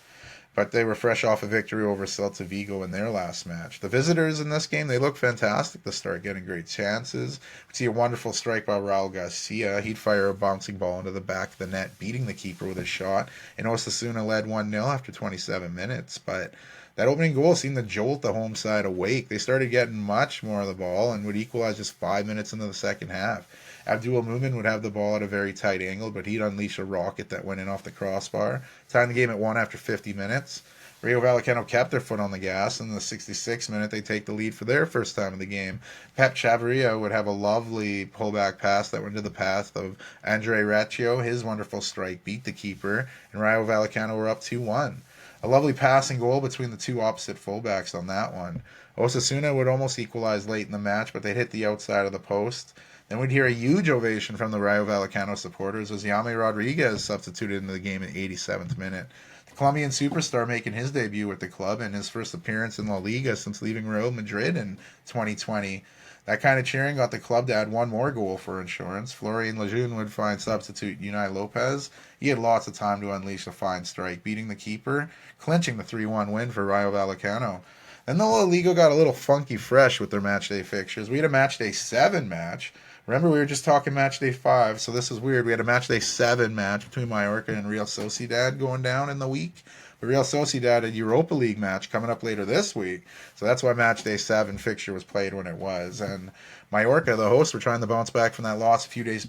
But they were fresh off a victory over Celta Vigo in their last match. The visitors in this game, they look fantastic to start getting great chances. We see a wonderful strike by Raul Garcia. He'd fire a bouncing ball into the back of the net, beating the keeper with a shot. And Osasuna led 1-0 after 27 minutes. But that opening goal seemed to jolt the home side awake. They started getting much more of the ball and would equalize just 5 minutes into the second half. Abdul Mumin would have the ball at a very tight angle, but he'd unleash a rocket that went in off the crossbar. Tying the game at 1 after 50 minutes. Rayo Vallecano kept their foot on the gas. In the 66th minute, they take the lead for their first time of the game. Pep Chavarria would have a lovely pullback pass that went to the path of Andre Recchio. His wonderful strike beat the keeper, and Rayo Vallecano were up 2-1. A lovely passing goal between the two opposite fullbacks on that one. Osasuna would almost equalize late in the match, but they'd hit the outside of the post. Then we'd hear a huge ovation from the Rayo Vallecano supporters as Jaime Rodriguez substituted into the game in the 87th minute. The Colombian superstar making his debut with the club and his first appearance in La Liga since leaving Real Madrid in 2020. That kind of cheering got the club to add one more goal for insurance. Florian Lejeune would find substitute Unai Lopez. He had lots of time to unleash a fine strike, beating the keeper, clinching the 3-1 win for Rayo Vallecano. Then the La Liga got a little funky fresh with their matchday fixtures. We had a matchday 7 match. Remember, we were just talking matchday 5, so this is weird. We had a matchday 7 match between Mallorca and Real Sociedad going down in the week. But Real Sociedad had a Europa League match coming up later this week, so that's why matchday 7 fixture was played when it was. And Mallorca, the hosts, were trying to bounce back from that loss a few days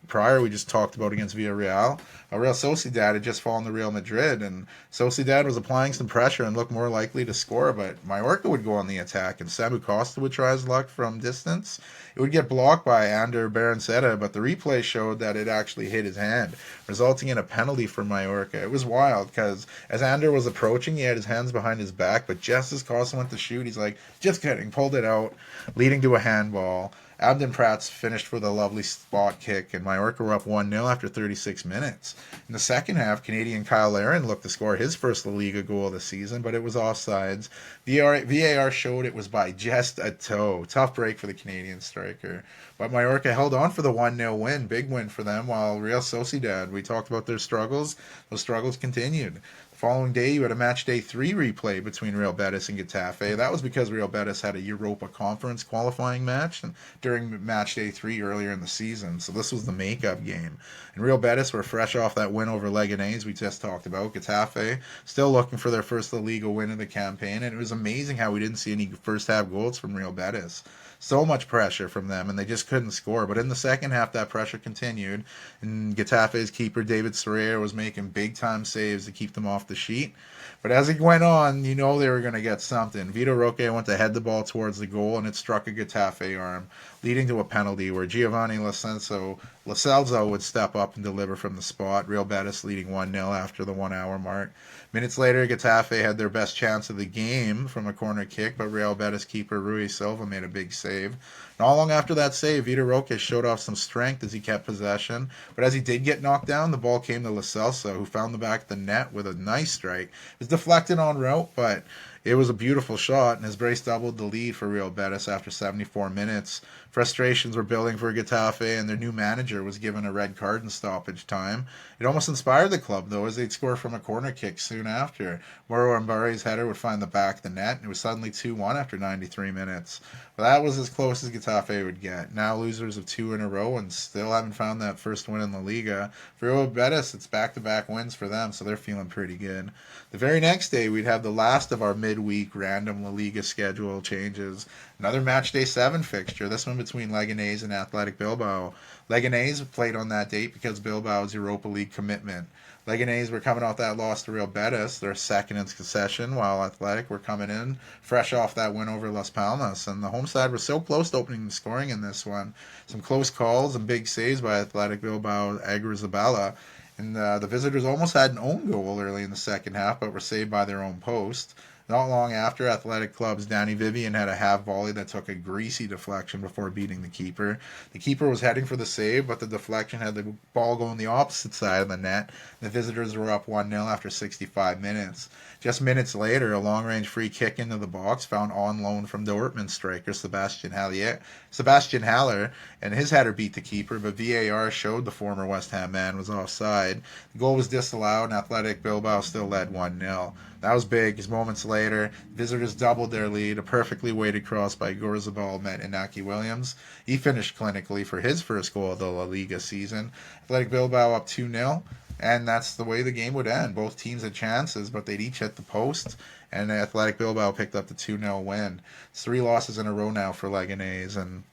prior we just talked about against Villarreal. Real Sociedad had just fallen to Real Madrid, and Sociedad was applying some pressure and looked more likely to score, but Mallorca would go on the attack, and Samu Costa would try his luck from distance. It would get blocked by Ander Berenceta, but the replay showed that it actually hit his hand, resulting in a penalty for Mallorca. It was wild, because as Ander was approaching, he had his hands behind his back, but just as Costa went to shoot, he's like, just kidding, pulled it out, leading to a handball. Abden Prats finished with a lovely spot kick, and Mallorca were up 1-0 after 36 minutes. In the second half, Canadian Kyle Larin looked to score his first La Liga goal of the season, but it was offsides. VAR showed it was by just a toe. Tough break for the Canadian striker. But Mallorca held on for the 1-0 win. Big win for them, while Real Sociedad, we talked about their struggles. Those struggles continued. Following day, you had a match day 3 replay between Real Betis and Getafe. That was because Real Betis had a Europa Conference qualifying match during match day 3 earlier in the season. So this was the makeup game. And Real Betis were fresh off that win over Leganés we just talked about. Getafe still looking for their first La Liga win of the campaign. And it was amazing how we didn't see any first half goals from Real Betis. So much pressure from them, and they just couldn't score. But in the second half, that pressure continued, and Getafe's keeper, David Soraya, was making big-time saves to keep them off the sheet. But as it went on, you know they were going to get something. Vito Roque went to head the ball towards the goal, and it struck a Getafe arm, leading to a penalty where Giovanni Lo Celso would step up and deliver from the spot. Real Betis leading 1-0 after the 1 hour mark. Minutes later, Getafe had their best chance of the game from a corner kick, but Real Betis keeper Rui Silva made a big save. Not long after that save, Vito Roque showed off some strength as he kept possession, but as he did get knocked down, the ball came to Lo Celso, who found the back of the net with a nice strike. It was deflected en route, but it was a beautiful shot, and his brace doubled the lead for Real Betis after 74 minutes. Frustrations were building for Getafe, and their new manager was given a red card in stoppage time. It almost inspired the club, though, as they'd score from a corner kick soon after. Moro Mbare's header would find the back of the net, and it was suddenly 2-1 after 93 minutes. Well, that was as close as Getafe would get. Now losers of 2 in a row and still haven't found that first win in La Liga. For Real Betis, it's back-to-back wins for them, so they're feeling pretty good. The very next day, we'd have the last of our midweek random La Liga schedule changes. Another match day 7 fixture, this one between Leganés and Athletic Bilbao. Leganés played on that date because Bilbao's Europa League commitment. Leganés were coming off that loss to Real Betis, their second in succession, while Athletic were coming in fresh off that win over Las Palmas. And the home side was so close to opening the scoring in this one. Some close calls and big saves by Athletic Bilbao, Aguirre-Zabala. And the visitors almost had an own goal early in the second half, but were saved by their own post. Not long after, Athletic Club's Danny Vivian had a half volley that took a greasy deflection before beating the keeper. The keeper was heading for the save, but the deflection had the ball go on the opposite side of the net. The visitors were up 1-0 after 65 minutes. Just minutes later, a long-range free kick into the box found on loan from Dortmund striker Sebastian Haller, and his header beat the keeper, but VAR showed the former West Ham man was offside. The goal was disallowed, and Athletic Bilbao still led 1-0. That was big, because moments later, visitors doubled their lead. A perfectly weighted cross by Gorzabal met Inaki Williams. He finished clinically for his first goal of the La Liga season. Athletic Bilbao up 2-0, and that's the way the game would end. Both teams had chances, but they'd each hit the post, and Athletic Bilbao picked up the 2-0 win. It's 3 losses in a row now for Leganés, and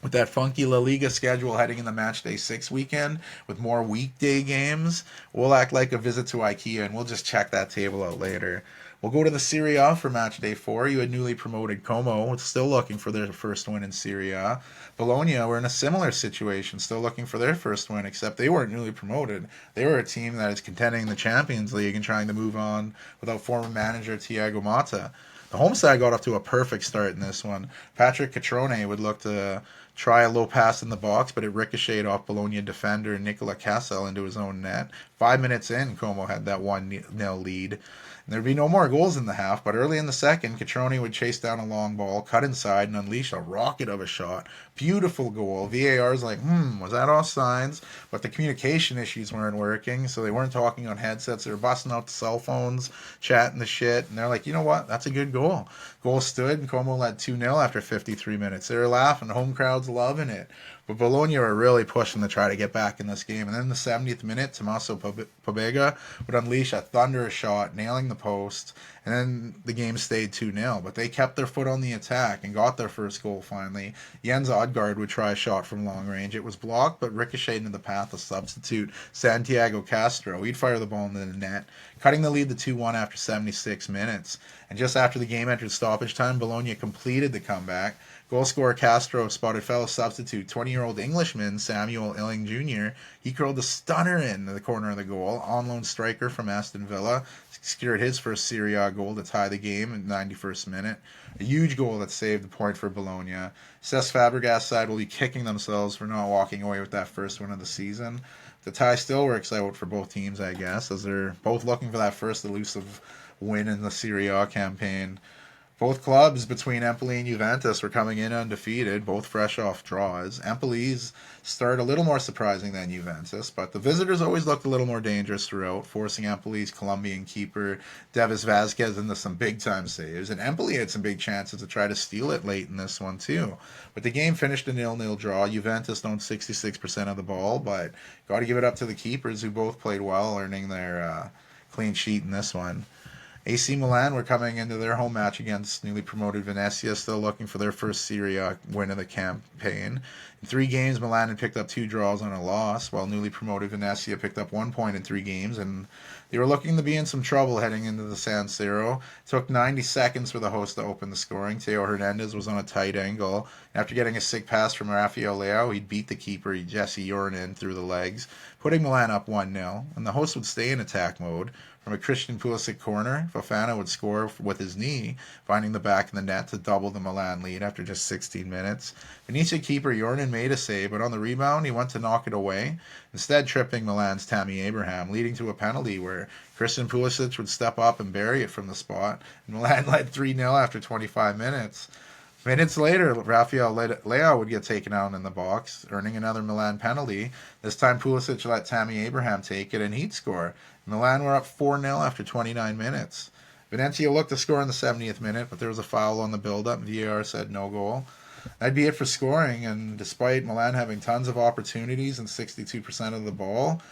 with that funky La Liga schedule heading in the Matchday 6 weekend with more weekday games, we'll act like a visit to IKEA and we'll just check that table out later. We'll go to the Serie A for Matchday 4. You had newly promoted Como, still looking for their first win in Serie A. Bologna were in a similar situation, still looking for their first win, except they weren't newly promoted. They were a team that is contending in the Champions League and trying to move on without former manager Thiago Motta. The home side got off to a perfect start in this one. Patrick Catrone would look to try a low pass in the box, but it ricocheted off Bologna defender Nicola Cassel into his own net. 5 minutes in, Como had that 1-0 lead. And there'd be no more goals in the half, but early in the second, Catrone would chase down a long ball, cut inside, and unleash a rocket of a shot. Beautiful goal. VAR's like, was that offsides? But the communication issues weren't working, so they weren't talking on headsets. They were busting out the cell phones, chatting the shit, and they're like, you know what? That's a good goal. Goal stood, and Como led 2-0 after 53 minutes. They were laughing. The home crowd's loving it. But Bologna were really pushing to try to get back in this game. And then in the 70th minute, Tommaso Pobega would unleash a thunderous shot, nailing the post. And then the game stayed 2-0. But they kept their foot on the attack and got their first goal finally. Jens Odgaard would try a shot from long range. It was blocked, but ricocheted into the path of substitute Santiago Castro. He'd fire the ball into the net, cutting the lead to 2-1 after 76 minutes. And just after the game entered stoppage time, Bologna completed the comeback. Goal scorer Castro spotted fellow substitute, 20-year-old Englishman Samuel Illing Jr. He curled a stunner in the corner of the goal. On-loan striker from Aston Villa secured his first Serie A goal to tie the game in the 91st minute. A huge goal that saved the point for Bologna. Cesc Fabregas' side will be kicking themselves for not walking away with that first win of the season. The tie still works out for both teams, I guess, as they're both looking for that first elusive win in the Serie A campaign. Both clubs between Empoli and Juventus were coming in undefeated, both fresh off draws. Empoli's start a little more surprising than Juventus, but the visitors always looked a little more dangerous throughout, forcing Empoli's Colombian keeper Devis Vazquez into some big-time saves. And Empoli had some big chances to try to steal it late in this one, too. But the game finished a 0-0 draw. Juventus owned 66% of the ball, but got to give it up to the keepers, who both played well, earning their clean sheet in this one. AC Milan were coming into their home match against newly promoted Venezia, still looking for their first Serie A win of the campaign. In 3 games, Milan had picked up 2 draws and a loss, while newly promoted Venezia picked up 1 point in 3 games, and they were looking to be in some trouble heading into the San Siro. It took 90 seconds for the host to open the scoring. Teo Hernandez was on a tight angle. After getting a sick pass from Rafael Leao, he'd beat the keeper, Jesse Jordan, through the legs, putting Milan up 1-0, and the host would stay in attack mode. From a Christian Pulisic corner, Fofana would score with his knee, finding the back of the net to double the Milan lead after just 16 minutes. Venezia keeper Jordan made a save, but on the rebound, he went to knock it away, instead tripping Milan's Tammy Abraham, leading to a penalty where Christian Pulisic would step up and bury it from the spot. And Milan led 3-0 after 25 minutes. Minutes later, Rafael Leao would get taken out in the box, earning another Milan penalty. This time Pulisic let Tammy Abraham take it, and he'd score. Milan were up 4-0 after 29 minutes. Venezia looked to score in the 70th minute, but there was a foul on the build-up, and VAR said no goal. That'd be it for scoring, and despite Milan having tons of opportunities and 62% of the ball,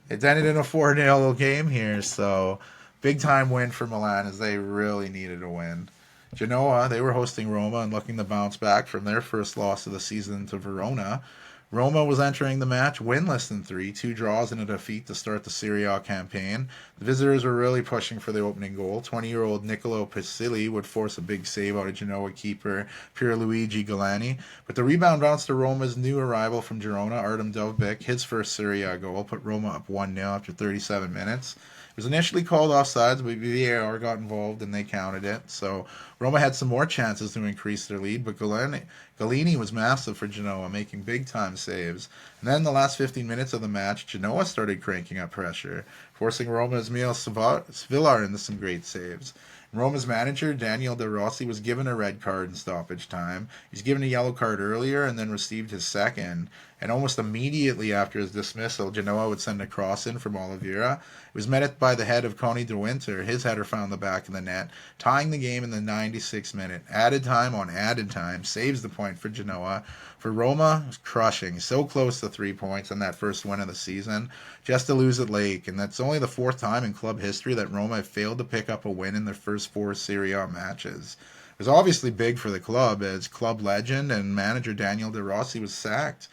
it ended in a 4-0 game here, so Big time win for Milan as they really needed a win. Genoa, they were hosting Roma and looking to bounce back from their first loss of the season to Verona. Roma was entering the match winless in three, two draws and a defeat to start the Serie A campaign. The visitors were really pushing for the opening goal. 20-year-old Nicolo Pisilli would force a big save out of Genoa keeper Pierluigi Galani, but the rebound bounced to Roma's new arrival from Girona, Artem Dovbyk. His first Serie A goal put Roma up 1-0 after 37 minutes. It was initially called offsides, but VAR got involved and they counted it. So Roma had some more chances to increase their lead, but Galini was massive for Genoa, making big-time saves. And then in the last 15 minutes of the match, Genoa started cranking up pressure, forcing Roma's Emil Svillar into some great saves. Roma's manager, Daniel De Rossi, was given a red card in stoppage time. He was given a yellow card earlier and then received his second. And almost immediately after his dismissal, Genoa would send a cross in from Oliveira. It was met by the head of Conny de Winter. His header found the back of the net, tying the game in the 96th minute. Added time on added time saves the point for Genoa. For Roma, it was crushing. So close to 3 points on that first win of the season, just to lose at Lake. And that's only the fourth time in club history that Roma have failed to pick up a win in their first four Serie A matches. It was obviously big for the club as club legend and manager Daniel De Rossi was sacked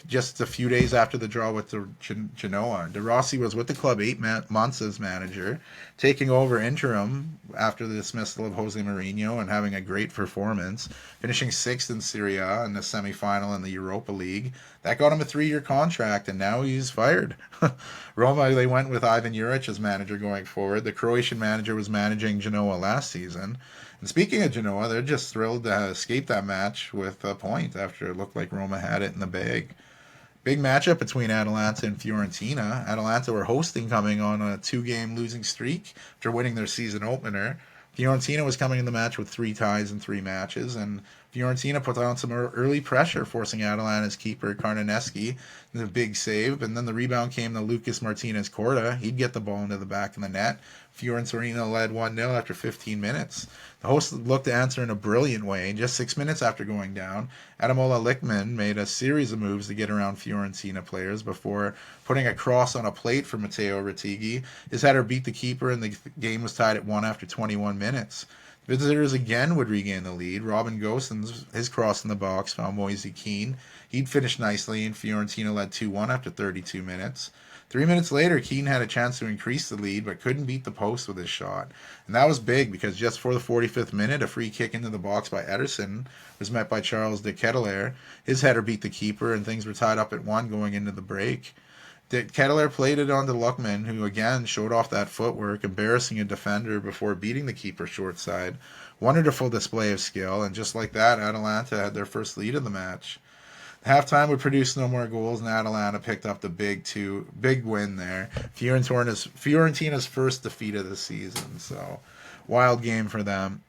just a few days after the draw with Genoa. De Rossi was with the club 8 months as manager, taking over interim after the dismissal of Jose Mourinho and having a great performance, finishing sixth in Serie A in the semifinal in the Europa League. That got him a 3-year contract, and now he's fired. Roma, they went with Ivan Juric as manager going forward. The Croatian manager was managing Genoa last season. And speaking of Genoa, they're just thrilled to escape that match with a point after it looked like Roma had it in the bag. Big matchup between Atalanta and Fiorentina. Atalanta were hosting, coming on a 2-game losing streak after winning their season opener. Fiorentina was coming in the match with 3 ties in 3 matches, and Fiorentina put on some early pressure, forcing Atalanta's keeper Karnaneschi the big save, and then the rebound came to Lucas Martinez Corda. He'd get the ball into the back of the net. Fiorentina led 1-0 after 15 minutes. The hosts looked to answer in a brilliant way. Just 6 minutes after going down, Adamola Lickman made a series of moves to get around Fiorentina players before putting a cross on a plate for Matteo Retigui. His header beat the keeper, and the game was tied at 1 after 21 minutes. Visitors again would regain the lead. Robin Gosens, his cross in the box, found Moise Keane. He'd finished nicely, and Fiorentina led 2-1 after 32 minutes. 3 minutes later, Keane had a chance to increase the lead, but couldn't beat the post with his shot. And that was big, because just for the 45th minute, a free kick into the box by Ederson was met by Charles de Ketelaere. His header beat the keeper, and things were tied up at 1 going into the break. Ketelaere played it on to Luckman, who again showed off that footwork, embarrassing a defender before beating the keeper short side. Wonderful display of skill, and just like that, Atalanta had their first lead of the match. Halftime would produce no more goals, and Atalanta picked up the big win there. Fiorentina's first defeat of the season, so wild game for them.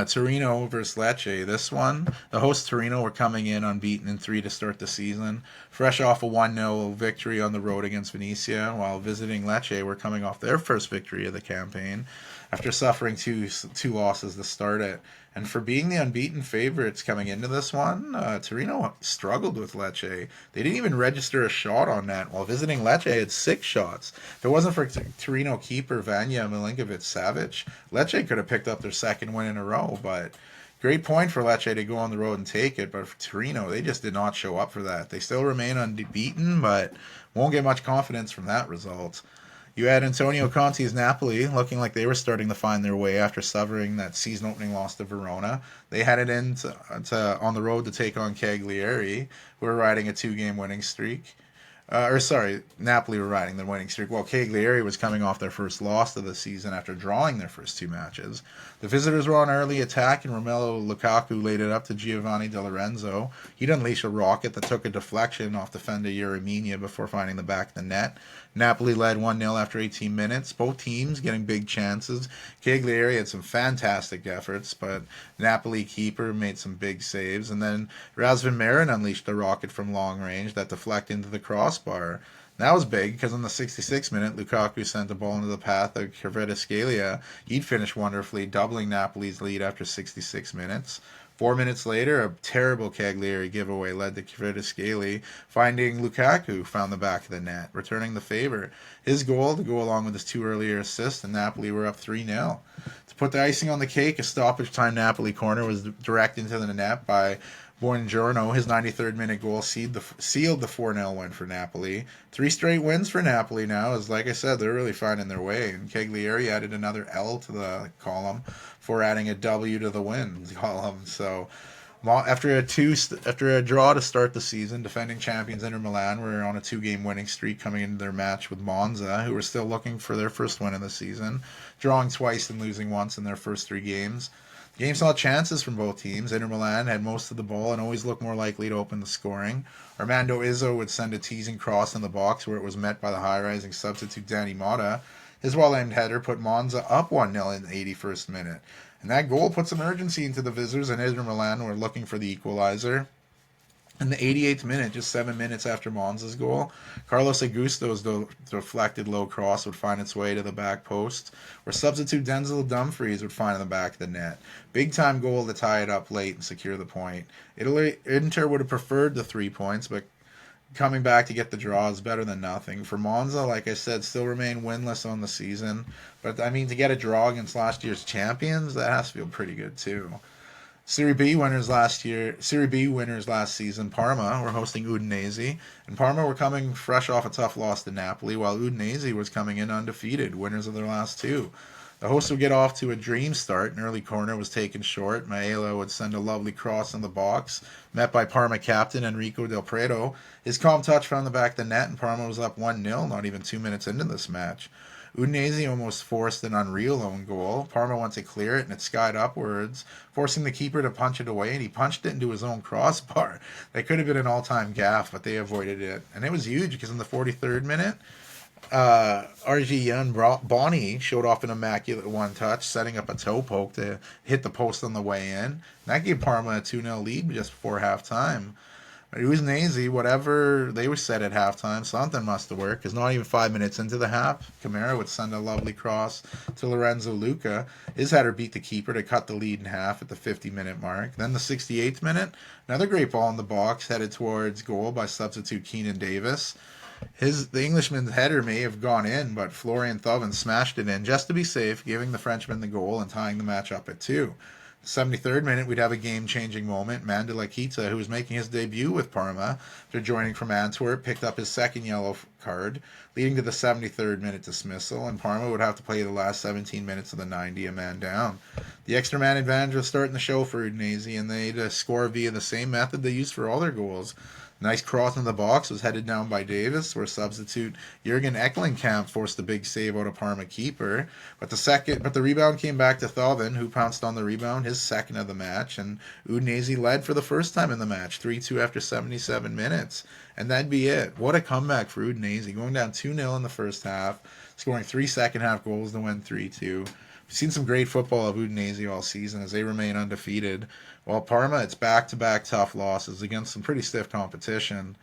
Torino versus Lecce. This one, the hosts Torino were coming in unbeaten in 3 to start the season, fresh off a 1-0 victory on the road against Venezia, while visiting Lecce were coming off their first victory of the campaign after suffering two losses to start it. And for being the unbeaten favorites coming into this one, Torino struggled with Lecce. They didn't even register a shot on net, while visiting Lecce had 6 shots. If it wasn't for Torino keeper Vanja Milinkovic-Savic, Lecce could have picked up their second win in a row, but great point for Lecce to go on the road and take it, but for Torino, they just did not show up for that. They still remain unbeaten, but won't get much confidence from that result. You had Antonio Conte's Napoli looking like they were starting to find their way after suffering that season-opening loss to Verona. They headed in on the road to take on Cagliari, who were riding a 2-game winning streak. Napoli were riding the winning streak, while Cagliari was coming off their first loss of the season after drawing their first 2 matches. The visitors were on early attack, and Romelu Lukaku laid it up to Giovanni Di Lorenzo. He'd unleash a rocket that took a deflection off defender Yeremia before finding the back of the net. Napoli led 1-0 after 18 minutes. Both teams getting big chances. Cagliari had some fantastic efforts, but Napoli keeper made some big saves. And then Razvan Marin unleashed a rocket from long range that deflected into the crossbar. That was big because in the 66th minute, Lukaku sent the ball into the path of Kvaratskhelia. He'd finished wonderfully, doubling Napoli's lead after 66 minutes. 4 minutes later, a terrible Cagliari giveaway led to Kvaratskhelia finding Lukaku, found the back of the net, returning the favor. His goal to go along with his 2 earlier assists, and Napoli were up 3-0. To put the icing on the cake, a stoppage time Napoli corner was direct into the net by Buongiorno. His 93rd minute goal sealed the 4-0 win for Napoli. 3 straight wins for Napoli now, as like I said, they're really finding their way. And Cagliari added another L to the column for adding a W to the win column. So after a draw to start the season, defending champions Inter Milan were on a 2-game winning streak coming into their match with Monza, who were still looking for their first win of the season, drawing twice and losing once in their first 3 games. The game saw chances from both teams. Inter Milan had most of the ball and always looked more likely to open the scoring. Armando Izzo would send a teasing cross in the box where it was met by the high-rising substitute Danny Motta. His well-aimed header put Monza up 1-0 in the 81st minute. And that goal put some urgency into the visitors, and Inter Milan were looking for the equalizer. In the 88th minute, just 7 minutes after Monza's goal, Carlos Augusto's deflected low cross would find its way to the back post, where substitute Denzel Dumfries would find in the back of the net. Big-time goal to tie it up late and secure the point. Inter would have preferred the 3 points, but coming back to get the draw is better than nothing. For Monza, like I said, still remain winless on the season. But, I mean, to get a draw against last year's champions, that has to feel pretty good, too. Serie B winners last season, Parma were hosting Udinese, and Parma were coming fresh off a tough loss to Napoli, while Udinese was coming in undefeated, winners of their last 2. The hosts would get off to a dream start. An early corner was taken short. Maela would send a lovely cross in the box, met by Parma captain Enrico Del Prado. His calm touch found the back of the net, and Parma was up 1-0 not even 2 minutes into this match. Udinese almost forced an unreal own goal. Parma went to clear it, and it skied upwards, forcing the keeper to punch it away, and he punched it into his own crossbar. That could have been an all-time gaffe, but they avoided it. And it was huge, because in the 43rd minute, RG Young Bonnie showed off an immaculate one-touch, setting up a toe poke to hit the post on the way in. And that gave Parma a 2-0 lead just before halftime. Udinese, whatever they were set at halftime, something must have worked, because not even 5 minutes into the half, Camara would send a lovely cross to Lorenzo Luca. His header beat the keeper to cut the lead in half at the 50-minute mark. Then the 68th minute, another great ball in the box headed towards goal by substitute Keenan Davis. The Englishman's header may have gone in, but Florian Thauvin smashed it in just to be safe, giving the Frenchman the goal and tying the match up at 2. 73rd minute, we'd have a game-changing moment. Mandela Kita, who was making his debut with Parma after joining from Antwerp, picked up his second yellow card, leading to the 73rd minute dismissal, and Parma would have to play the last 17 minutes of the 90 a man down. The extra man advantage was starting the show for Udinese, and they'd score via the same method they used for all their goals. Nice cross in the box was headed down by Davis, where substitute Jurgen Ecklenkamp forced a big save out of Parma keeper. But the rebound came back to Thauvin, who pounced on the rebound, his second of the match, and Udinese led for the first time in the match, 3-2 after 77 minutes. And that'd be it. What a comeback for Udinese, going down 2-0 in the first half, scoring 3 second-half goals to win 3-2. We've seen some great football of Udinese all season as they remain undefeated. While Parma, it's back-to-back tough losses against some pretty stiff competition.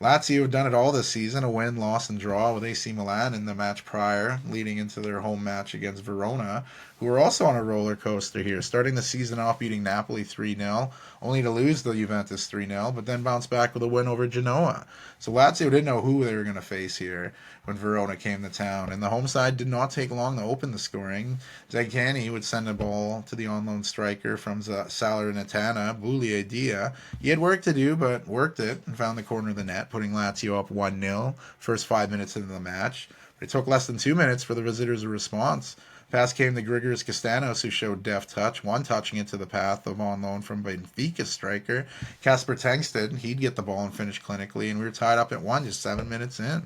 Lazio have done it all this season, a win, loss, and draw with AC Milan in the match prior, leading into their home match against Verona, who are also on a roller coaster here, starting the season off beating Napoli 3-0, only to lose the Juventus 3-0, but then bounce back with a win over Genoa. So Lazio didn't know who they were going to face here when Verona came to town, and the home side did not take long to open the scoring. Zaccagni would send a ball to the on-loan striker from Salernitana, Bulia Dia. He had work to do, but worked it and found the corner of the net, putting Lazio up 1-0, first 5 minutes into the match. But it took less than 2 minutes for the visitors' response. Pass came to Grigoris Castanos, who showed deft touch, one touching into the path of on loan from Benfica striker Kasper Tengsted. He'd get the ball and finish clinically, and we were tied up at 1 just 7 minutes in.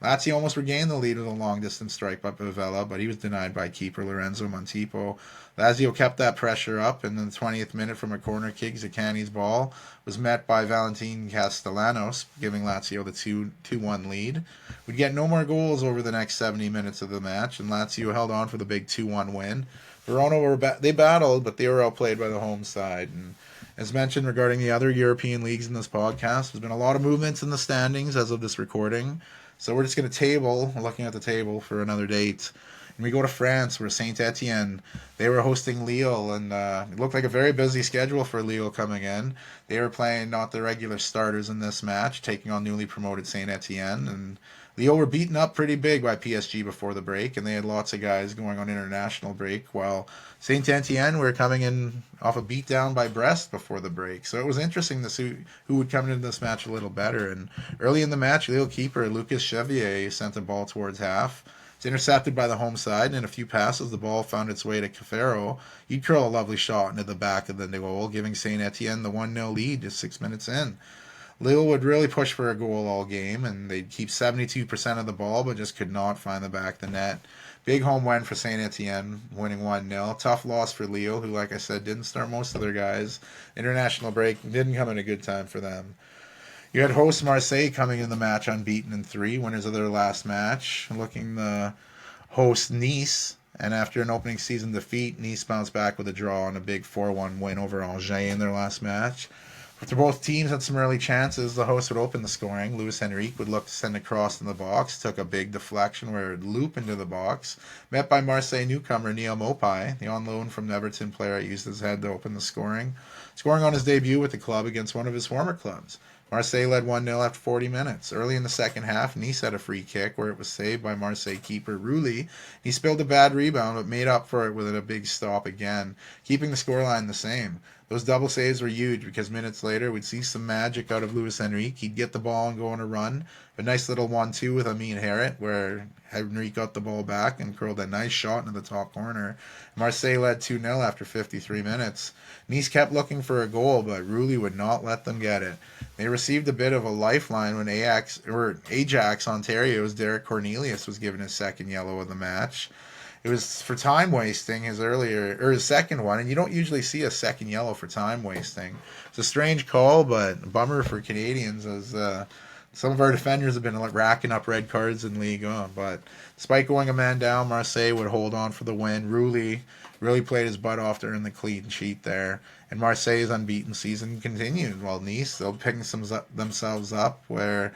Lazio almost regained the lead with a long-distance strike by Pavella, but he was denied by keeper Lorenzo Montipo. Lazio kept that pressure up, and in the 20th minute from a corner kick, Zaccagni's ball was met by Valentin Castellanos, giving Lazio the 2-1 lead. We'd get no more goals over the next 70 minutes of the match, and Lazio held on for the big 2-1 win. Verona they battled, but they were outplayed by the home side. And as mentioned regarding the other European leagues in this podcast, there's been a lot of movements in the standings as of this recording. So we're just going to looking at the table for another date. And we go to France, where Saint Etienne, they were hosting Lille, and it looked like a very busy schedule for Lille coming in. They were playing not the regular starters in this match, taking on newly promoted Saint Etienne, and Lille were beaten up pretty big by PSG before the break, and they had lots of guys going on international break, while Saint Etienne were coming in off a beatdown by Brest before the break. So it was interesting to see who would come into this match a little better. And early in the match, Lille keeper Lucas Chevier sent a ball towards half. It's intercepted by the home side, and in a few passes, the ball found its way to Cafaro. He'd curl a lovely shot into the back of the goal, giving Saint Etienne the 1-0 lead just 6 minutes in. Lille would really push for a goal all game, and they'd keep 72% of the ball, but just could not find the back of the net. Big home win for Saint Etienne, winning 1-0. Tough loss for Lille, who, like I said, didn't start most of their guys. International break didn't come at a good time for them. You had host Marseille coming in the match unbeaten in 3, winners of their last match, looking to host Nice. And after an opening season defeat, Nice bounced back with a draw and a big 4-1 win over Angers in their last match. After both teams had some early chances, the host would open the scoring. Luis Henrique would look to send a cross in the box, took a big deflection where it would loop into the box, met by Marseille newcomer Neil Mopai, the on loan from Everton player, used his head to open the scoring, scoring on his debut with the club against one of his former clubs. Marseille led 1-0 after 40 minutes. Early in the second half, Nice had a free kick where it was saved by Marseille keeper Rulli. He spilled a bad rebound, but made up for it with a big stop again, keeping the scoreline the same. Those double saves were huge because minutes later we'd see some magic out of Luis Henrique. He'd get the ball and go on a run. A nice little 1-2 with Amin Harit where Henrique got the ball back and curled a nice shot into the top corner. Marseille led 2-0 after 53 minutes. Nice kept looking for a goal, but Rulli would not let them get it. They received a bit of a lifeline when Ajax Ontario's Derek Cornelius was given his second yellow of the match. It was for time wasting, his second one, and you don't usually see a second yellow for time wasting. It's a strange call, but a bummer for Canadians as some of our defenders have been racking up red cards in Ligue 1. But despite going a man down, Marseille would hold on for the win. Rulli really played his butt off to earn the clean sheet there. And Marseille's unbeaten season continued, while Nice still picking themselves up where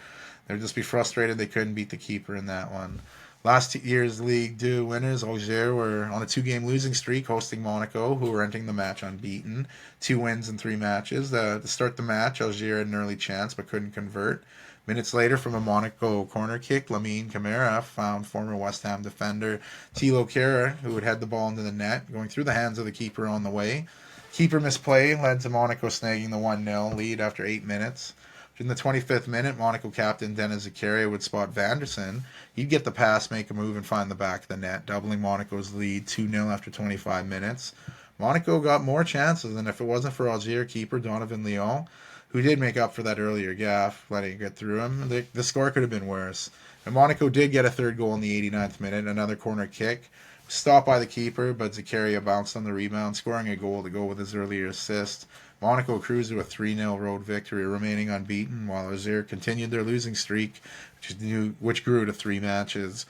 they'd just be frustrated they couldn't beat the keeper in that one. Last year's Ligue 2 winners, Angers, were on a 2-game losing streak, hosting Monaco, who were entering the match unbeaten. 2 wins in 3 matches. To start the match, Angers had an early chance but couldn't convert. Minutes later, from a Monaco corner kick, Lamine Camara found former West Ham defender Thilo Kehrer, who would head the ball into the net, going through the hands of the keeper on the way. Keeper misplay led to Monaco snagging the 1-0 lead after 8 minutes. In the 25th minute, Monaco captain Denis Zakaria would spot Vanderson. He'd get the pass, make a move, and find the back of the net, doubling Monaco's lead 2-0 after 25 minutes. Monaco got more chances, and if it wasn't for Algiers keeper Donovan Lyon, who did make up for that earlier gaffe, letting it get through him, the score could have been worse. And Monaco did get a third goal in the 89th minute, another corner kick. Stopped by the keeper, but Zakaria bounced on the rebound, scoring a goal to go with his earlier assist. Monaco cruised to a 3-0 road victory, remaining unbeaten, while Angers continued their losing streak, which grew to 3 matches.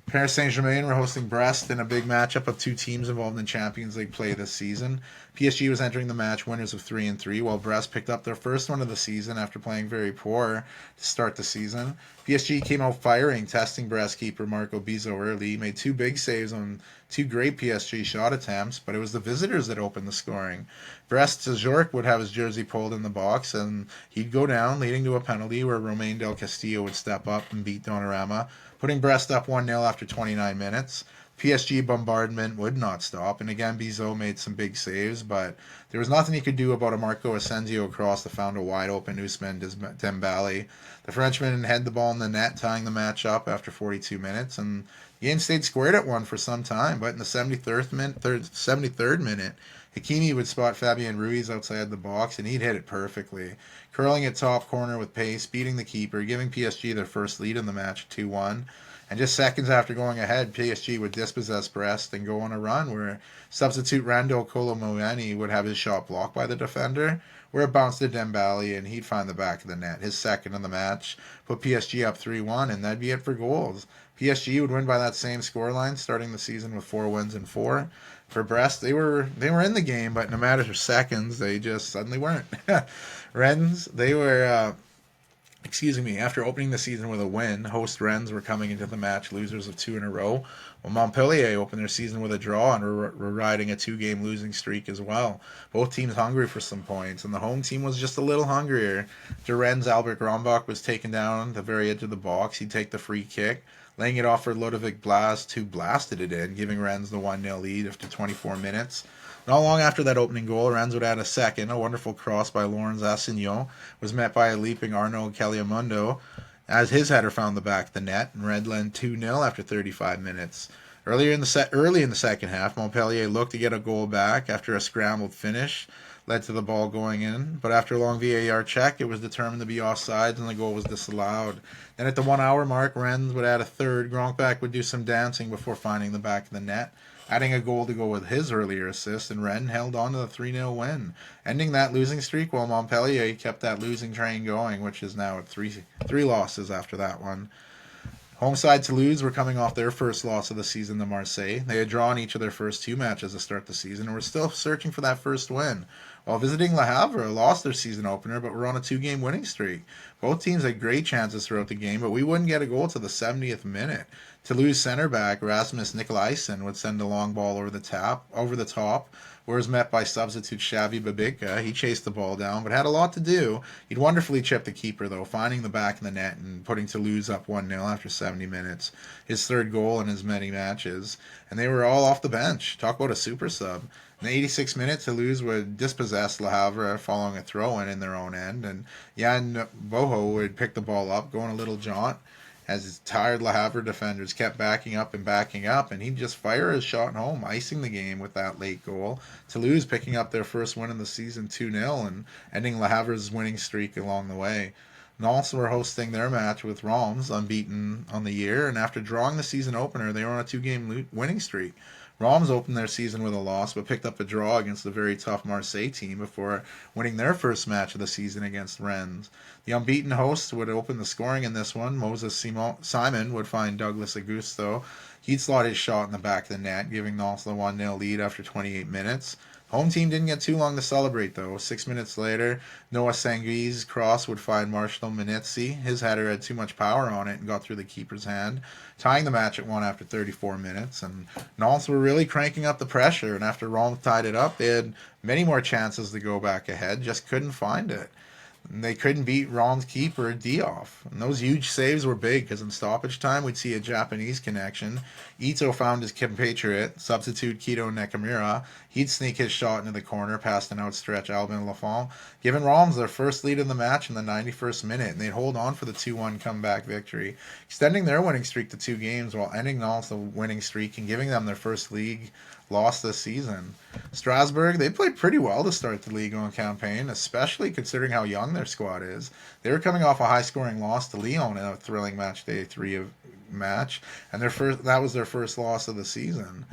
Paris Saint-Germain were hosting Brest in a big matchup of 2 teams involved in Champions League play this season. PSG was entering the match winners of 3-3, while Brest picked up their first one of the season after playing very poor to start the season. PSG came out firing, testing Brest keeper Marco Bizot early. He made 2 big saves on 2 great PSG shot attempts, but it was the visitors that opened the scoring. Brest's Ajorc would have his jersey pulled in the box, and he'd go down, leading to a penalty where Romain Del Castillo would step up and beat Donnarumma, putting Brest up 1-0 after 29 minutes. PSG bombardment would not stop, and again Bizot made some big saves, but there was nothing he could do about a Marco Asensio cross that found a wide-open Ousmane Dembele. The Frenchman had the ball in the net, tying the match up after 42 minutes, and the game stayed squared at 1 for some time, but in the 73rd minute, Hakimi would spot Fabien Ruiz outside the box, and he'd hit it perfectly, curling it top corner with pace, beating the keeper, giving PSG their first lead in the match, 2-1. And just seconds after going ahead, PSG would dispossess Brest and go on a run where substitute Rando Kolomoani would have his shot blocked by the defender, where it bounced to Dembele and he'd find the back of the net. His second in the match put PSG up 3-1, and that'd be it for goals. PSG would win by that same scoreline, starting the season with 4 wins and 4. For Brest, they were in the game, but in a matter of seconds, they just suddenly weren't. Rennes, they were After opening the season with a win, host Rennes were coming into the match losers of 2 in a row, while Montpellier opened their season with a draw and were riding a 2-game losing streak as well. Both teams hungry for some points, and the home team was just a little hungrier. Rennes' Albert Grombach was taken down at the very edge of the box. He'd take the free kick, laying it off for Ludovic Blas, who blasted it in, giving Rennes the 1-0 lead after 24 minutes. Not long after that opening goal, Rennes would add a second. A wonderful cross by Laurens Assignon was met by a leaping Arnaud Caliamundo as his header found the back of the net, and Rennes led 2-0 after 35 minutes. Early in the second half, Montpellier looked to get a goal back after a scrambled finish led to the ball going in, but after a long VAR check, it was determined to be offsides and the goal was disallowed. Then at the 1 hour mark, Rennes would add a third. Gronkback would do some dancing before finding the back of the net, adding a goal to go with his earlier assist, and Rennes held on to the 3-0 win, ending that losing streak while Montpellier kept that losing train going, which is now at three losses after that one. Home side Toulouse were coming off their first loss of the season to Marseille. They had drawn each of their first 2 matches to start the season and were still searching for that first win. While visiting Le Havre, lost their season opener but were on a 2-game winning streak. Both teams had great chances throughout the game, but we wouldn't get a goal to the 70th minute. Toulouse center back Rasmus Nicolaisen would send a long ball over the top, where it was met by substitute Xavi Babika. He chased the ball down, but had a lot to do. He'd wonderfully chipped the keeper, though, finding the back of the net and putting Toulouse up 1-0 after 70 minutes. His third goal in as many matches. And they were all off the bench. Talk about a super sub. In the 86th minute, Toulouse would dispossess Le Havre following a throw-in in their own end, and Jan Boho would pick the ball up, going a little jaunt, as his tired Le Havre defenders kept backing up, and he'd just fire his shot home, icing the game with that late goal. Toulouse picking up their first win of the season 2-0 and ending Le Havre's winning streak along the way. Nantes were hosting their match with Reims, unbeaten on the year, and after drawing the season opener, they were on a 2-game winning streak. Reims opened their season with a loss, but picked up a draw against the very tough Marseille team before winning their first match of the season against Rennes. The unbeaten hosts would open the scoring in this one. Moses Simon would find Douglas Augusto. He'd slot his shot in the back of the net, giving Nantes the 1-0 lead after 28 minutes. Home team didn't get too long to celebrate, though. 6 minutes later, Noah Sangui's cross would find Marshall Minitzi. His header had too much power on it and got through the keeper's hand, tying the match at 1 after 34 minutes. And Nantes were really cranking up the pressure, and after Reims tied it up, they had many more chances to go back ahead, just couldn't find it. And they couldn't beat Reims keeper Dioff. And those huge saves were big because in stoppage time we'd see a Japanese connection. Ito found his compatriot, substitute Kito Nakamura. He'd sneak his shot into the corner past an outstretched Albin Lafont, giving Reims their first lead in the match in the 91st minute, and they'd hold on for the 2-1 comeback victory, extending their winning streak to 2 games while ending Nantes the winning streak and giving them their first league loss this season. Strasbourg, they played pretty well to start the Ligue 1 campaign, especially considering how young their squad is. They were coming off a high-scoring loss to Lyon in a thrilling match day 3 match, and that was their first loss of the season.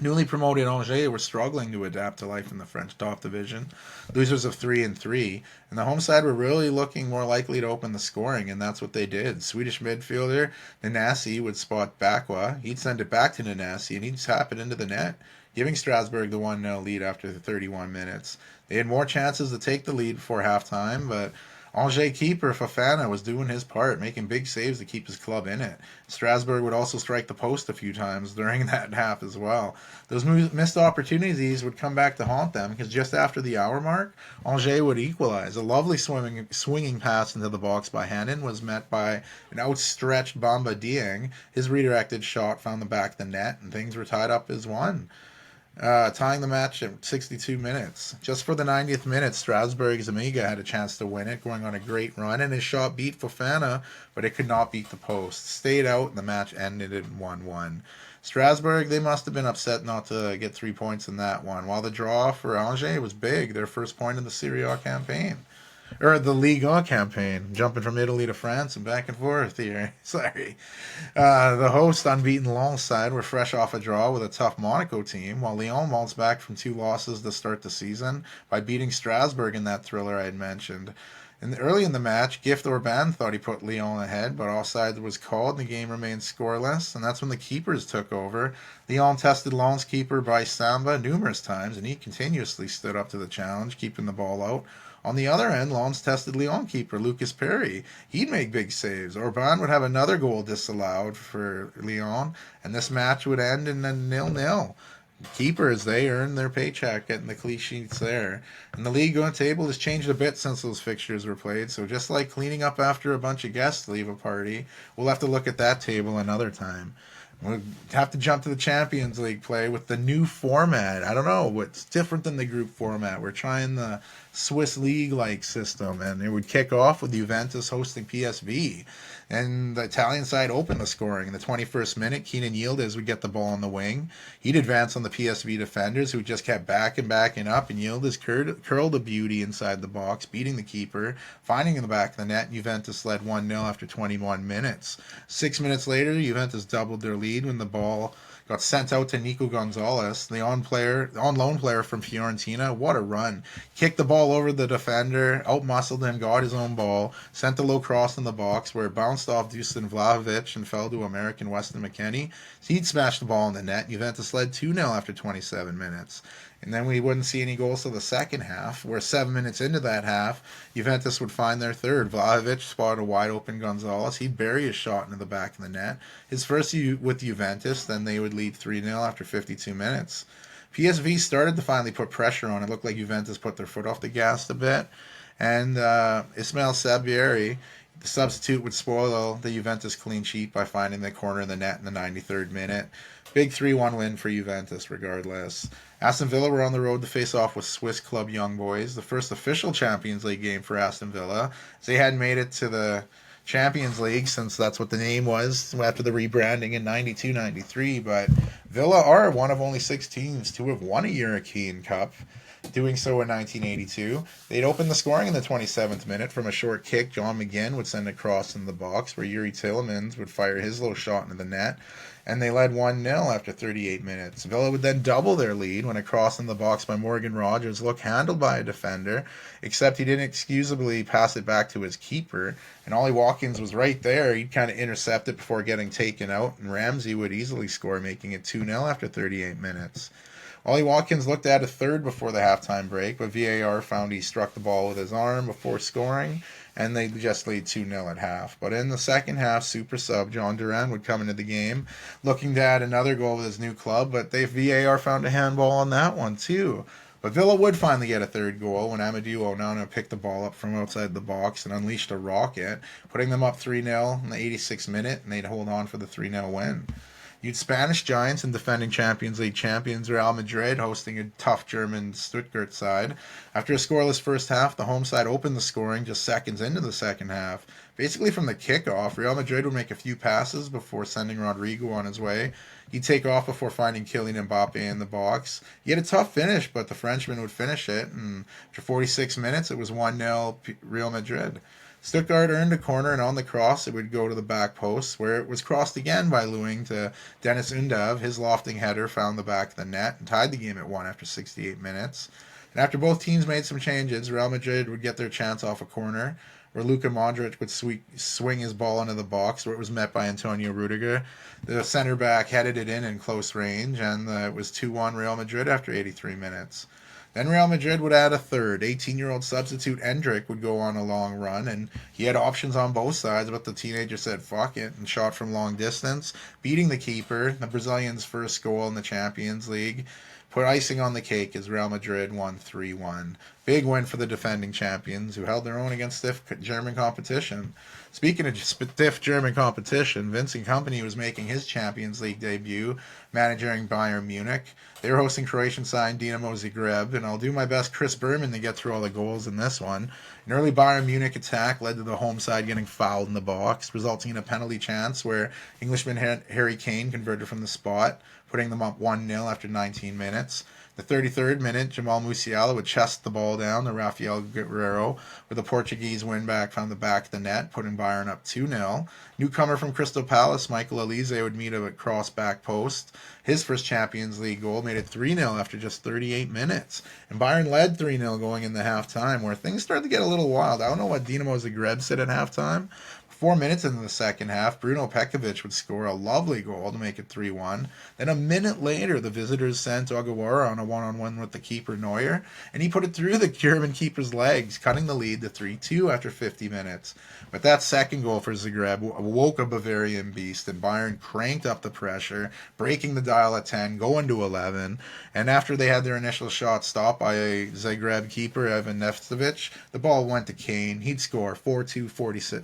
Newly promoted Angers were struggling to adapt to life in the French top division, losers of 3-3, and the home side were really looking more likely to open the scoring, and that's what they did. Swedish midfielder Nanasi would spot Bakwa. He'd send it back to Nanasi, and he'd tap it into the net, giving Strasbourg the 1-0 lead after the 31 minutes. They had more chances to take the lead before halftime, but Angers keeper Fofana was doing his part, making big saves to keep his club in it. Strasbourg would also strike the post a few times during that half as well. Those missed opportunities would come back to haunt them because just after the hour mark, Angers would equalize. A lovely swinging pass into the box by Hannon was met by an outstretched Bamba Dieng. His redirected shot found the back of the net, and things were tied up as 1. Tying the match at 62 minutes. Just for the 90th minute, Strasbourg's Amiga had a chance to win it, going on a great run, and his shot beat Fofana, but it could not beat the post. Stayed out, and the match ended in 1-1. Strasbourg, they must have been upset not to get 3 points in that one, while the draw for Angers was big, their first point in the Serie A campaign. Or the Ligue campaign, jumping from Italy to France and back and forth here. Sorry. The host, unbeaten Lens side, were fresh off a draw with a tough Monaco team, while Lyon bounced back from 2 losses to start the season by beating Strasbourg in that thriller I had mentioned. Early in the match, Gift Orban thought he put Lyon ahead, but offside was called and the game remained scoreless, and that's when the keepers took over. Lyon tested Lens keeper Bryce Samba numerous times, and he continuously stood up to the challenge, keeping the ball out. On the other end, Lens tested Lyon keeper Lucas Perry. He'd make big saves. Orban would have another goal disallowed for Lyon, and this match would end in a 0-0. Keepers, they earn their paycheck getting the clean sheets there. And the league on table has changed a bit since those fixtures were played, so just like cleaning up after a bunch of guests leave a party, we'll have to look at that table another time. We'll have to jump to the Champions League play with the new format. I don't know what's different than the group format. We're trying the Swiss League-like system, and it would kick off with Juventus hosting PSV. And the Italian side opened the scoring. In the 21st minute, Keenan Yildiz would get the ball on the wing. He'd advance on the PSV defenders, who just kept backing up, and Yildiz curled a beauty inside the box, beating the keeper, finding in the back of the net, and Juventus led 1-0 after 21 minutes. 6 minutes later, Juventus doubled their lead when the ball got sent out to Nico Gonzalez, the on loan player from Fiorentina. What a run. Kicked the ball over the defender, outmuscled him, got his own ball, sent a low cross in the box where it bounced off Dusan Vlahovic and fell to American Weston McKennie. He'd smashed the ball in the net. Juventus led 2-0 after 27 minutes. And then we wouldn't see any goals till the second half, where 7 minutes into that half, Juventus would find their third. Vlahovic spotted a wide-open Gonzalez. He'd bury his shot into the back of the net. His first with Juventus, then they would lead 3-0 after 52 minutes. PSV started to finally put pressure on. It looked like Juventus put their foot off the gas a bit. And Ismail Sabbieri, the substitute, would spoil the Juventus clean sheet by finding the corner of the net in the 93rd minute. Big 3-1 win for Juventus regardless. Aston Villa were on the road to face off with Swiss club Young Boys, the first official Champions League game for Aston Villa. They hadn't made it to the Champions League since that's what the name was after the rebranding in 92-93, but Villa are one of only 6 teams to have won a European Cup, doing so in 1982. They'd open the scoring in the 27th minute from a short kick. John McGinn would send a cross in the box where Yuri Tillemans would fire his little shot into the net, and they led 1-0 after 38 minutes. Villa would then double their lead when a cross in the box by Morgan Rogers looked handled by a defender, except he didn't excusably pass it back to his keeper, and Ollie Watkins was right there. He'd kind of intercept it before getting taken out, and Ramsey would easily score, making it 2-0 after 38 minutes. Ollie Watkins looked at a third before the halftime break, but VAR found he struck the ball with his arm before scoring, and they just lead 2-0 at half. But in the second half, super sub John Duran would come into the game, looking to add another goal with his new club, but VAR found a handball on that one too. But Villa would finally get a third goal when Amadou Onana picked the ball up from outside the box and unleashed a rocket, putting them up 3-0 in the 86th minute, and they'd hold on for the 3-0 win. You'd Spanish giants and defending Champions League champions Real Madrid hosting a tough German Stuttgart side. After a scoreless first half, the home side opened the scoring just seconds into the second half. Basically from the kickoff, Real Madrid would make a few passes before sending Rodrigo on his way. He'd take off before finding Kylian Mbappe in the box. He had a tough finish, but the Frenchman would finish it, and after 46 minutes, it was 1-0 Real Madrid. Stuttgart earned a corner, and on the cross, it would go to the back post, where it was crossed again by Lewing to Dennis Undav. His lofting header found the back of the net and tied the game at 1 after 68 minutes. And after both teams made some changes, Real Madrid would get their chance off a corner, where Luka Modric would swing his ball into the box, where it was met by Antonio Rudiger. The center back headed it in close range, and it was 2-1 Real Madrid after 83 minutes. Then Real Madrid would add a third. 18-year-old substitute Endrick would go on a long run, and he had options on both sides, but the teenager said fuck it and shot from long distance, beating the keeper. The Brazilian's first goal in the Champions League put icing on the cake as Real Madrid won 3-1. Big win for the defending champions, who held their own against stiff German competition. Speaking of stiff German competition, Vincent Kompany was making his Champions League debut, managing Bayern Munich. They were hosting Croatian side Dinamo Zagreb, and I'll do my best Chris Berman to get through all the goals in this one. An early Bayern Munich attack led to the home side getting fouled in the box, resulting in a penalty chance where Englishman Harry Kane converted from the spot, putting them up 1-0 after 19 minutes. The 33rd minute, Jamal Musiala would chest the ball down to Rafael Guerreiro, where the Portuguese win-back found the back of the net, putting Bayern up 2-0. Newcomer from Crystal Palace, Michael Olise, would meet a cross back post. His first Champions League goal made it 3-0 after just 38 minutes. And Bayern led 3-0 going into halftime, where things started to get a little wild. I don't know what Dinamo Zagreb said at halftime. 4 minutes into the second half, Bruno Pekovic would score a lovely goal to make it 3-1. Then a minute later, the visitors sent Ogawara on a one-on-one with the keeper Neuer, and he put it through the German keeper's legs, cutting the lead to 3-2 after 50 minutes. But that second goal for Zagreb woke a Bavarian beast, and Bayern cranked up the pressure, breaking the dial at 10, going to 11. And after they had their initial shot stopped by a Zagreb keeper, Ivan Neftovic, the ball went to Kane. He'd score 4-2,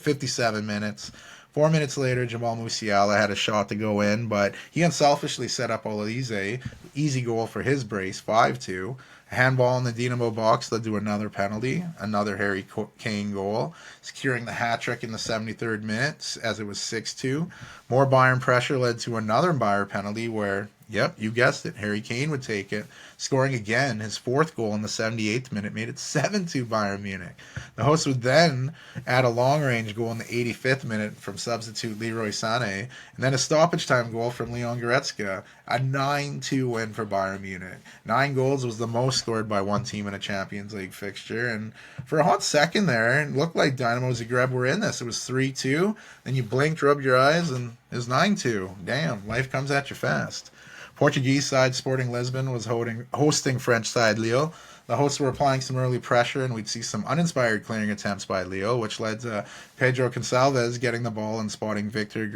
57 minutes. 4 minutes later, Jamal Musiala had a shot to go in, but he unselfishly set up Olise. Easy goal for his brace, 5-2. A handball in the Dinamo box led to another penalty, another Harry Kane goal, securing the hat-trick in the 73rd minute as it was 6-2. More Bayern pressure led to another Bayern penalty where, yep, you guessed it, Harry Kane would take it, scoring again. His fourth goal in the 78th minute made it 7-2 Bayern Munich. The hosts would then add a long-range goal in the 85th minute from substitute Leroy Sané, and then a stoppage time goal from Leon Goretzka, a 9-2 win for Bayern Munich. 9 goals was the most scored by one team in a Champions League fixture, and for a hot second there, it looked like Dynamo Zagreb were in this. It was 3-2, then you blinked, rubbed your eyes, and it was 9-2. Damn, life comes at you fast. Portuguese side Sporting Lisbon was hosting French side Lille. The hosts were applying some early pressure, and we'd see some uninspired clearing attempts by Lille, which led to Pedro Gonçalves getting the ball and spotting Victor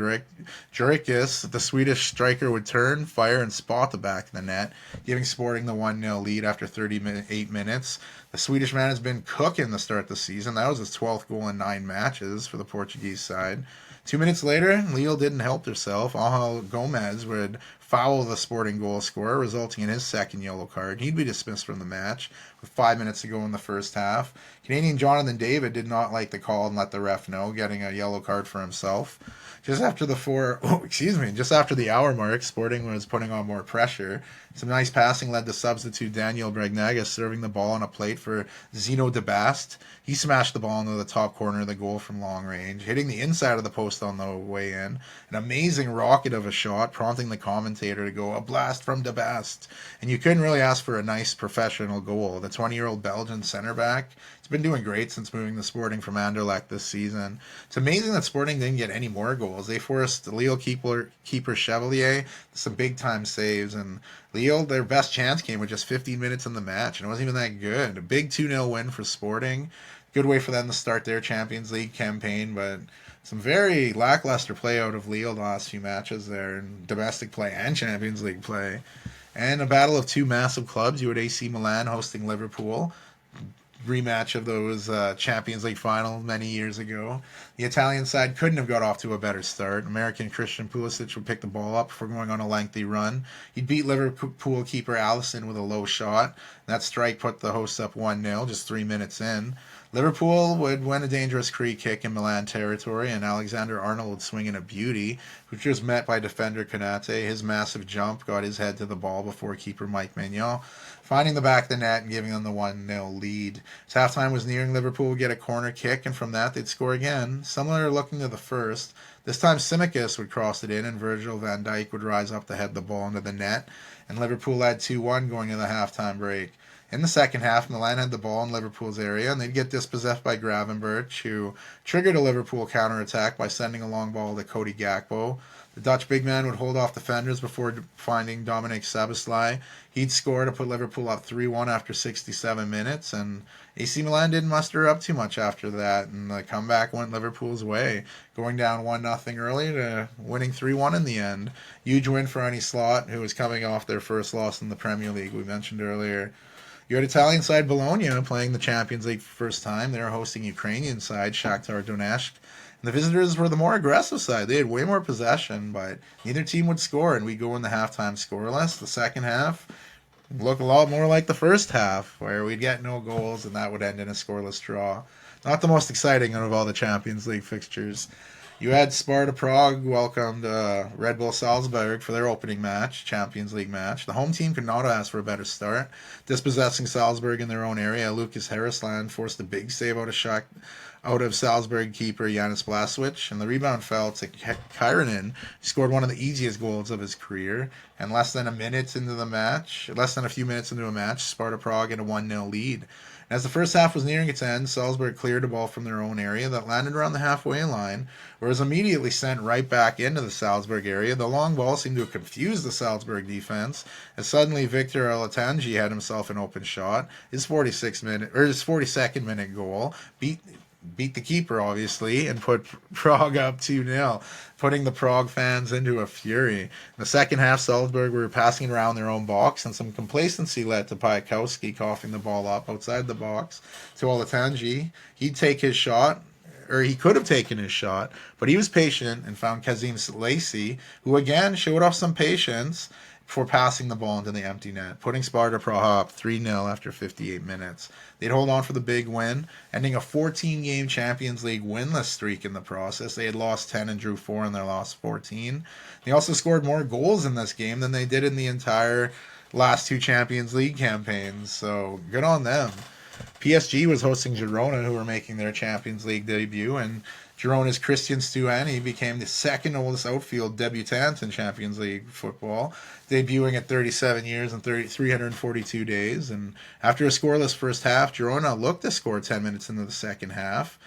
Jurikis. The Swedish striker would turn, fire, and spot the back of the net, giving Sporting the 1-0 lead after 38 minutes. The Swedish man has been cooking to start the season. That was his 12th goal in 9 matches for the Portuguese side. 2 minutes later, Lille didn't help herself. Angel Gomez would foul the Sporting goal scorer, resulting in his second yellow card. He'd be dismissed from the match with 5 minutes to go in the first half. Canadian Jonathan David did not like the call and let the ref know, getting a yellow card for himself. Just after the hour mark, Sporting was putting on more pressure. Some nice passing led to substitute Daniel Bregnaga serving the ball on a plate for Zeno de Bast. He smashed the ball into the top corner of the goal from long range, hitting the inside of the post on the way in. An amazing rocket of a shot, prompting the commentator to go, "A blast from de Bast." And you couldn't really ask for a nice professional goal. The 20-year-old Belgian center back, he's been doing great since moving to Sporting from Anderlecht this season. It's amazing that Sporting didn't get any more goals. They forced Lille keeper Chevalier to some big-time saves, and Lille, their best chance came with just 15 minutes in the match, and it wasn't even that good. A big 2-0 win for Sporting. Good way for them to start their Champions League campaign, but some very lackluster play out of Lille the last few matches there in domestic play and Champions League play. And a battle of two massive clubs. You had AC Milan hosting Liverpool. Rematch of those Champions League finals many years ago. The Italian side couldn't have got off to a better start. American Christian Pulisic would pick the ball up before going on a lengthy run. He'd beat Liverpool keeper Alisson with a low shot. That strike put the hosts up 1-0 just 3 minutes in. Liverpool would win a dangerous free kick in Milan territory, and Alexander Arnold would swing in a beauty, which was met by defender Konate. His massive jump got his head to the ball before keeper Mike Maignan, finding the back of the net and giving them the 1-0 lead. As halftime was nearing, Liverpool would get a corner kick, and from that they'd score again. Similar looking to the first. This time Tsimikas would cross it in, and Virgil van Dijk would rise up to head the ball into the net, and Liverpool led 2-1 going into the halftime break. In the second half, Milan had the ball in Liverpool's area, and they'd get dispossessed by Gravenberch, who triggered a Liverpool counterattack by sending a long ball to Cody Gakpo. The Dutch big man would hold off defenders before finding Dominic Szoboszlai. He'd score to put Liverpool up 3-1 after 67 minutes, and AC Milan didn't muster up too much after that, and the comeback went Liverpool's way, going down 1-0 early to winning 3-1 in the end. Huge win for Arne Slot, who was coming off their first loss in the Premier League, we mentioned earlier. You had Italian side Bologna playing the Champions League for the first time. They were hosting Ukrainian side Shakhtar Donetsk. And the visitors were the more aggressive side. They had way more possession, but neither team would score, and we'd go in the halftime scoreless. The second half looked a lot more like the first half, where we'd get no goals, and that would end in a scoreless draw. Not the most exciting out of all the Champions League fixtures. You had Sparta Prague welcomed Red Bull Salzburg for their opening match, Champions League match. The home team could not ask for a better start. Dispossessing Salzburg in their own area, Lucas Harrisland forced a big save out of Salzburg keeper Janis Blaswich, and the rebound fell to Kyranen, who scored one of the easiest goals of his career. And less than a few minutes into a match, Sparta Prague had a 1-0 lead. As the first half was nearing its end, Salzburg cleared a ball from their own area that landed around the halfway line, where it was immediately sent right back into the Salzburg area. The long ball seemed to have confused the Salzburg defense, as suddenly Victor Alatanji had himself an open shot. His 42nd minute goal beat the keeper, obviously, and put Prague up 2-0, putting the Prague fans into a fury. In the second half, Salzburg were passing around their own box, and some complacency led to Piakowski coughing the ball up outside the box to Olatanji. He'd take his shot, or he could have taken his shot, but he was patient and found Kazim Lacey, who again showed off some patience before passing the ball into the empty net, putting Sparta Praha up 3-0 after 58 minutes. They'd hold on for the big win, ending a 14-game Champions League winless streak in the process. They had lost 10 and drew 4 in their last 14. They also scored more goals in this game than they did in the entire last 2 Champions League campaigns, so good on them. PSG was hosting Girona, who were making their Champions League debut, and Girona's Christian Stuani became the second oldest outfield debutant in Champions League football, debuting at 37 years and 342 days. And after a scoreless first half, Girona looked to score 10 minutes into the second half.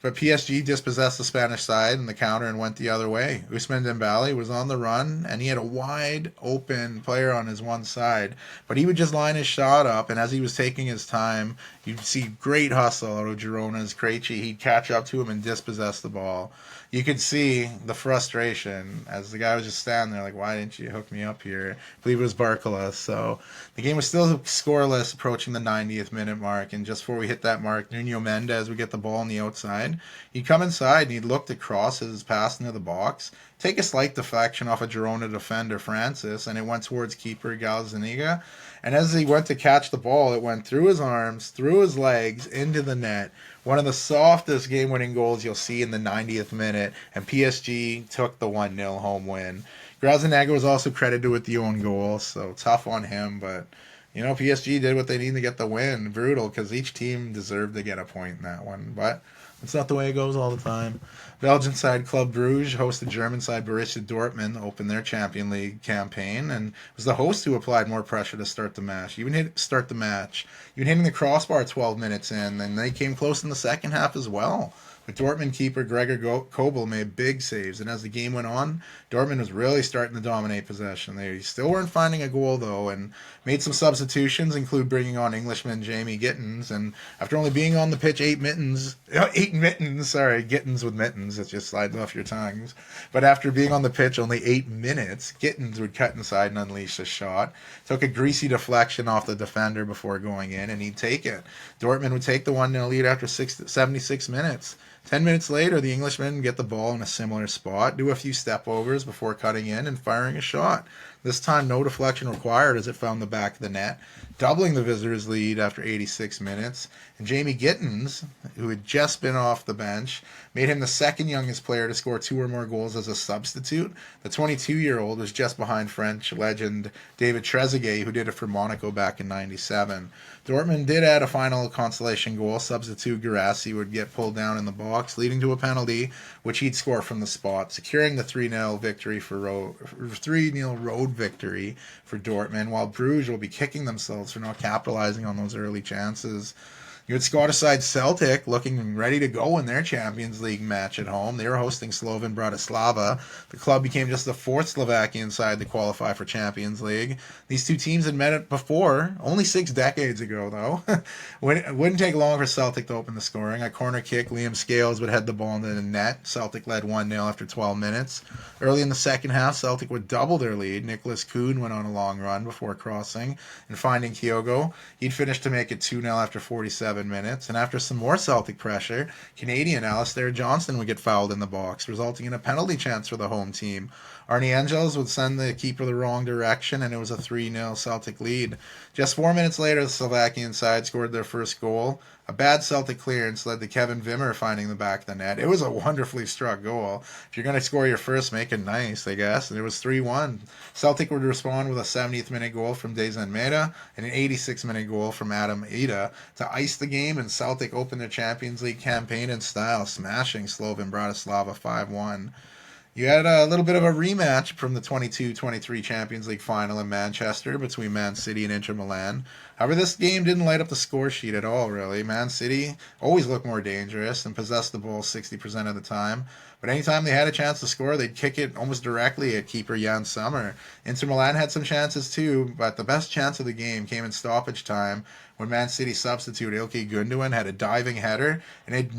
But PSG dispossessed the Spanish side in the counter and went the other way. Ousmane Dembele was on the run, and he had a wide open player on his one side. But he would just line his shot up, and as he was taking his time, you'd see great hustle out of Girona's Krejci. He'd catch up to him and dispossess the ball. You could see the frustration as the guy was just standing there like, why didn't you hook me up here? I believe it was Barcola. So the game was still scoreless approaching the 90th minute mark. And just before we hit that mark, Nuno Mendes would get the ball on the outside. He'd come inside and he'd look to cross his pass into the box, take a slight deflection off a Girona defender, Francis, and it went towards keeper Galzaniga. And as he went to catch the ball, it went through his arms, through his legs, into the net. One of the softest game-winning goals you'll see in the 90th minute, and PSG took the 1-0 home win. Grazenega was also credited with the own goal, so tough on him, but PSG did what they needed to get the win. Brutal, because each team deserved to get a point in that one, but it's not the way it goes all the time. Belgian side Club Brugge hosted German side Borussia Dortmund to open their Champions League campaign, and it was the host who applied more pressure to start the match. Even hitting the crossbar 12 minutes in, and they came close in the second half as well. But Dortmund keeper Gregor Kobel made big saves, and as the game went on, Dortmund was really starting to dominate possession. They still weren't finding a goal, though, and made some substitutions, include bringing on Englishman Jamie Gittens, and after only being on the pitch 8 mittens, Gittens with mittens, it just slides off your tongues. But after being on the pitch only 8 minutes, Gittens would cut inside and unleash a shot, took a greasy deflection off the defender before going in, and he'd take it. Dortmund would take the 1-0 lead after 76 minutes. 10 minutes later, the Englishmen get the ball in a similar spot, do a few step-overs before cutting in and firing a shot. This time, no deflection required as it found the back of the net, doubling the visitors' lead after 86 minutes. And Jamie Gittens, who had just been off the bench, made him the second youngest player to score 2 or more goals as a substitute. The 22-year-old was just behind French legend David Trezeguet, who did it for Monaco back in '97. Dortmund did add a final consolation goal. Substitute Guirassy would get pulled down in the box, leading to a penalty, which he'd score from the spot, securing the 3-0 victory 3-0 road victory for Dortmund, while Bruges will be kicking themselves for not capitalizing on those early chances. You had Scottish side Celtic looking ready to go in their Champions League match at home. They were hosting Slovan Bratislava. The club became just the 4th Slovakian side to qualify for Champions League. These two teams had met before, only 6 decades ago, though. It wouldn't take long for Celtic to open the scoring. A corner kick, Liam Scales would head the ball into the net. Celtic led 1-0 after 12 minutes. Early in the second half, Celtic would double their lead. Nicholas Kuhn went on a long run before crossing and finding Kyogo. He'd finish to make it 2-0 after 47 minutes, and after some more Celtic pressure, Canadian Alistair Johnston would get fouled in the box, resulting in a penalty chance for the home team. Arnie Angels would send the keeper the wrong direction, and it was a 3-0 Celtic lead. Just 4 minutes later, the Slovakian side scored their first goal. A bad Celtic clearance led to Kevin Wimmer finding the back of the net. It was a wonderfully struck goal. If you're going to score your first, make it nice, I guess. And it was 3-1. Celtic would respond with a 70th minute goal from Dejan Meda and an 86th minute goal from Adam Ida to ice the game, and Celtic opened their Champions League campaign in style, smashing Slovan Bratislava 5-1. You had a little bit of a rematch from the 22-23 Champions League final in Manchester between Man City and Inter Milan. However, this game didn't light up the score sheet at all, really. Man City always looked more dangerous and possessed the ball 60% of the time. But anytime they had a chance to score, they'd kick it almost directly at keeper Jan Sommer. Inter Milan had some chances too, but the best chance of the game came in stoppage time when Man City substitute Ilkay Gundogan had a diving header and it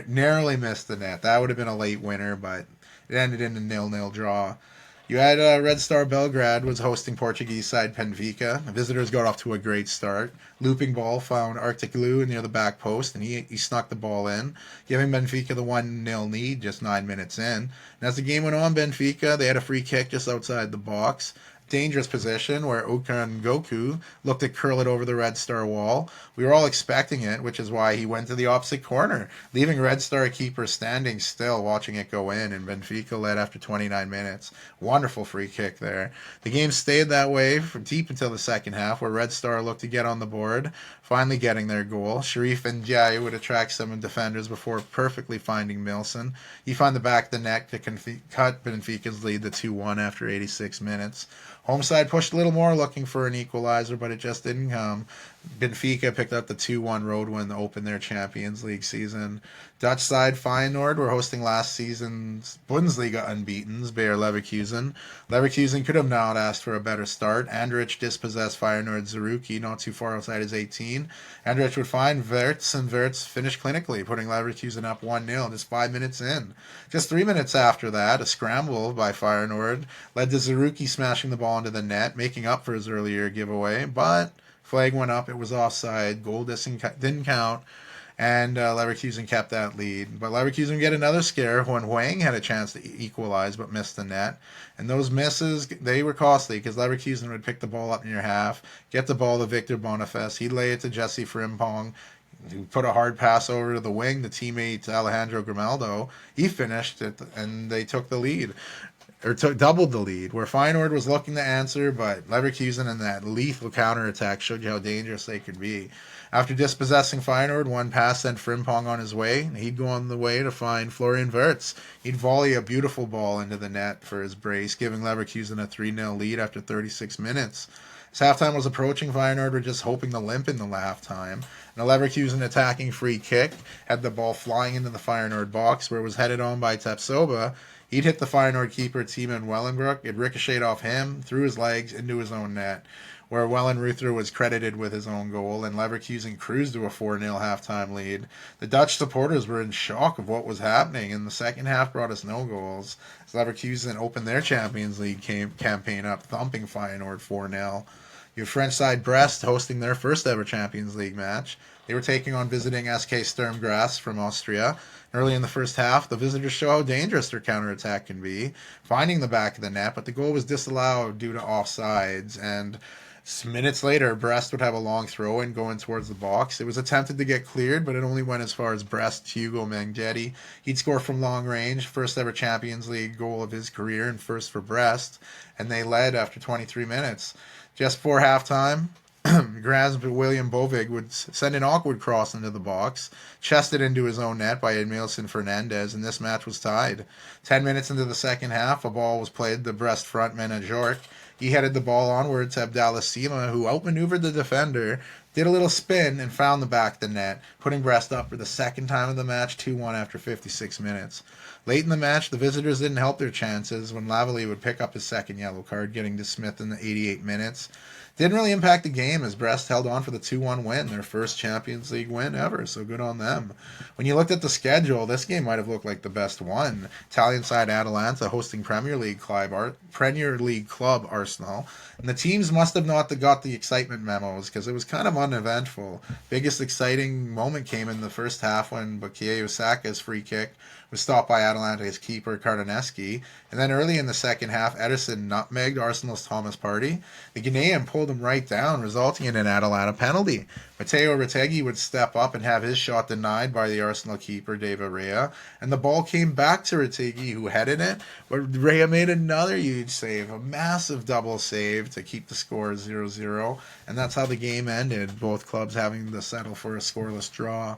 narrowly missed the net. That would have been a late winner, but it ended in a 0-0 draw. You had Red Star Belgrade was hosting Portuguese side Benfica. The visitors got off to a great start. Looping ball found Articulu near the back post, and he snuck the ball in, giving Benfica the 1-0 lead just 9 minutes in. And as the game went on, Benfica, they had a free kick just outside the box. Dangerous position where Okan Goku looked to curl it over the Red Star wall. We were all expecting it, which is why he went to the opposite corner, leaving Red Star keeper standing still watching it go in, and Benfica led after 29 minutes. Wonderful free kick there. The game stayed that way for deep until the second half, where Red Star looked to get on the board, finally getting their goal. Sharif and Jai would attract some defenders before perfectly finding Milson. He found the back of the net to cut Benfica's lead to 2-1 after 86 minutes. Home side pushed a little more looking for an equalizer, but it just didn't come. Benfica picked up the 2-1 road win to open their Champions League season. Dutch side Feyenoord were hosting last season's Bundesliga unbeatens, Bayer Leverkusen. Leverkusen could have not asked for a better start. Andrich dispossessed Feyenoord's Zerouki not too far outside his 18. Andrich would find Wirtz, and Wirtz finished clinically, putting Leverkusen up 1-0 just 5 minutes in. Just 3 minutes after that, a scramble by Feyenoord led to Zerouki smashing the ball into the net, making up for his earlier giveaway, but flag went up, it was offside, goal didn't count, and Leverkusen kept that lead. But Leverkusen get another scare when Wang had a chance to equalize but missed the net. And those misses, they were costly because Leverkusen would pick the ball up near half, get the ball to Victor Boniface, he'd lay it to Jesse Frimpong, who put a hard pass over to the wing, the teammate Alejandro Grimaldo. He finished it, and they took the lead. Doubled the lead, where Feyenoord was looking to answer, but Leverkusen and that lethal counterattack showed you how dangerous they could be. After dispossessing Feyenoord, one pass sent Frimpong on his way, and he'd go on the way to find Florian Wirtz. He'd volley a beautiful ball into the net for his brace, giving Leverkusen a 3-0 lead after 36 minutes. As halftime was approaching, Feyenoord were just hoping to limp in the halftime. And a Leverkusen attacking free kick had the ball flying into the Feyenoord box, where it was headed on by Tapsoba. He'd hit the Feyenoord keeper, Tiemann Wellenbroek. It ricocheted off him, through his legs, into his own net, where Wellenreuther was credited with his own goal, and Leverkusen cruised to a 4-0 halftime lead. The Dutch supporters were in shock of what was happening, and the second half brought us no goals, as Leverkusen opened their Champions League campaign up, thumping Feyenoord 4-0. You have French side Brest hosting their first ever Champions League match. They were taking on visiting SK Sturm Graz from Austria. Early in the first half, the visitors show how dangerous their counterattack can be, finding the back of the net, but the goal was disallowed due to offsides, and minutes later, Brest would have a long throw in going towards the box. It was attempted to get cleared, but it only went as far as Brest's Hugo Mangedi. He'd score from long range, first ever Champions League goal of his career, and first for Brest, and they led after 23 minutes. Just before halftime, Graz William Bovig would send an awkward cross into the box, chested into his own net by Emilson Fernandez, and this match was tied. 10 minutes into the second half, a ball was played to Brest frontman Ajork. He headed the ball onward to Abdallah Sima, who outmaneuvered the defender, did a little spin, and found the back of the net, putting Brest up for the second time of the match, 2-1 after 56 minutes. Late in the match, the visitors didn't help their chances when Lavalley would pick up his second yellow card, getting dismissed in the 88 minutes. Didn't really impact the game as Brest held on for the 2-1 win, their first Champions League win ever, so good on them. When you looked at the schedule, this game might have looked like the best one. Italian side Atalanta hosting Premier League club Arsenal, and the teams must have not got the excitement memos because it was kind of uneventful. Biggest exciting moment came in the first half when Bukayo Saka's free kick was stopped by Atalanta's keeper Kardaneski, and then early in the second half, Ederson nutmegged Arsenal's Thomas Partey. The Ghanaian pulled him right down, resulting in an Atalanta penalty. Matteo Retegui would step up and have his shot denied by the Arsenal keeper David Rea, and the ball came back to Retegui, who headed it, but Rea made another huge save, a massive double save to keep the score 0-0, and that's how the game ended, both clubs having to settle for a scoreless draw.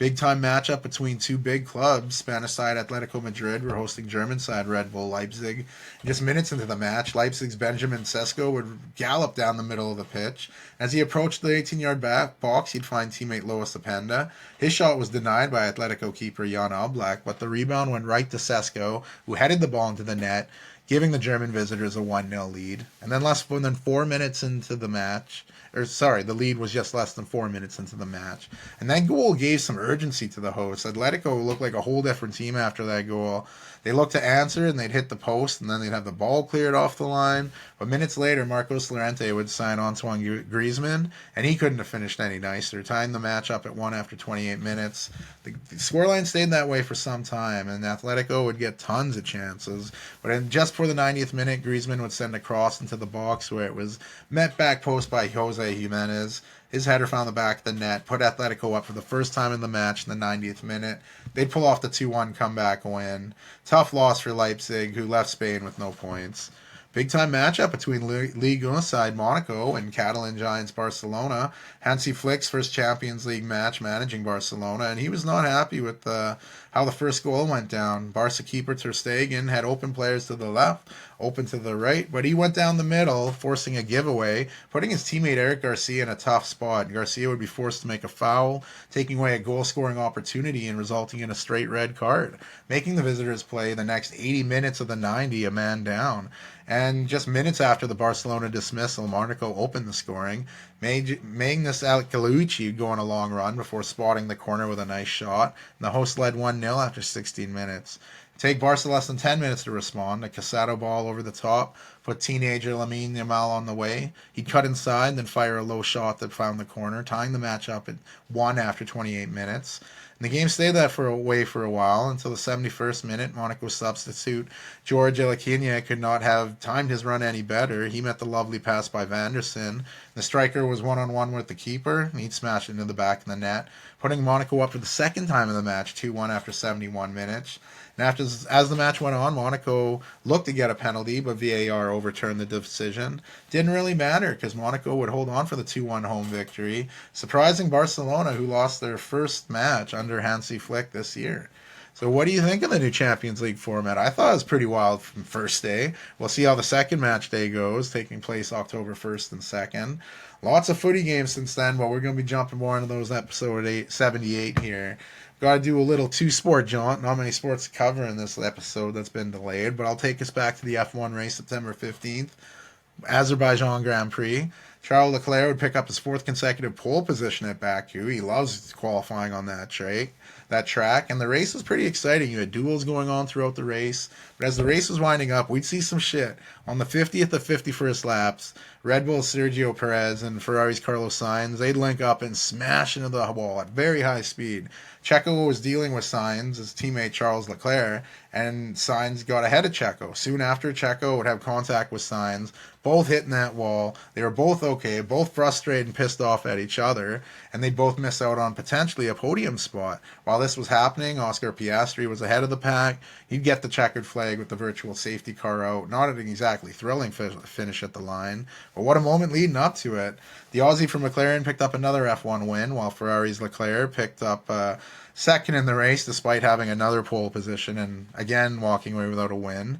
Big-time matchup between two big clubs. Spanish side Atletico Madrid were hosting German side Red Bull Leipzig. Just minutes into the match, Leipzig's Benjamin Sesko would gallop down the middle of the pitch. As he approached the 18-yard box, he'd find teammate Lois Openda. His shot was denied by Atletico keeper Jan Oblak, but the rebound went right to Sesko, who headed the ball into the net, giving the German visitors a 1-0 lead. And then less than 4 minutes into the match, the lead was just less than 4 minutes into the match. And that goal gave some urgency to the hosts. Atletico looked like a whole different team after that goal. They looked to answer, and they'd hit the post, and then they'd have the ball cleared off the line. But minutes later, Marcos Llorente would sign Antoine Griezmann, and he couldn't have finished any nicer, tying the match up at 1 after 28 minutes. The scoreline stayed that way for some time, and Atletico would get tons of chances. But just before the 90th minute, Griezmann would send a cross into the box where it was met back post by Jose Jimenez. His header found the back of the net, put Atletico up for the first time in the match in the 90th minute. They'd pull off the 2-1 comeback win. Tough loss for Leipzig, who left Spain with no points. Big-time matchup between Ligue side Monaco and Catalan giants Barcelona. Hansi Flick's first Champions League match managing Barcelona, and he was not happy with how the first goal went down. Barca keeper Ter Stegen had open players to the left, open to the right, but he went down the middle, forcing a giveaway, putting his teammate Eric Garcia in a tough spot. Garcia would be forced to make a foul, taking away a goal-scoring opportunity and resulting in a straight red card, making the visitors play the next 80 minutes of the 90 a man down. And just minutes after the Barcelona dismissal, Monaco opened the scoring, Magnus Alcalucci go on a long run before spotting the corner with a nice shot. And the hosts led 1-0 after 16 minutes. Take Barca less than 10 minutes to respond. A Casado ball over the top put teenager Lamine Yamal on the way. He'd cut inside, then fire a low shot that found the corner, tying the match up at 1 after 28 minutes. And the game stayed that way for a while until the 71st minute. Monaco substitute George Elaquinia could not have timed his run any better. He met the lovely pass by Vanderson. The striker was one-on-one with the keeper, and he'd smash it into the back of the net, putting Monaco up for the second time in the match, 2-1 after 71 minutes. And as the match went on, Monaco looked to get a penalty, but VAR overturned the decision. Didn't really matter because Monaco would hold on for the 2-1 home victory, surprising Barcelona, who lost their first match under Hansi Flick this year. So what do you think of the new Champions League format? I thought it was pretty wild from first day. We'll see how the second match day goes, taking place October 1st and 2nd. Lots of footy games since then, but we're going to be jumping more into those episode 78 here. Got to do a little two-sport jaunt. Not many sports to cover in this episode that's been delayed, but I'll take us back to the F1 race September 15th. Azerbaijan Grand Prix. Charles Leclerc would pick up his fourth consecutive pole position at Baku. He loves qualifying on that track, and the race was pretty exciting. You had duels going on throughout the race, but as the race was winding up, we'd see some shit. On the 50th of 51st laps, Red Bull's Sergio Perez and Ferrari's Carlos Sainz, they'd link up and smash into the wall at very high speed. Checo was dealing with Sainz, his teammate Charles Leclerc, and Sainz got ahead of Checo. Soon after, Checo would have contact with Sainz, both hitting that wall. They were both okay, both frustrated and pissed off at each other, and they both miss out on potentially a podium spot. While this was happening, Oscar Piastri was ahead of the pack. He'd get the checkered flag with the virtual safety car out. Not an exactly thrilling finish at the line, but what a moment leading up to it. The Aussie from McLaren picked up another F1 win, while Ferrari's Leclerc picked up second in the race despite having another pole position and again walking away without a win.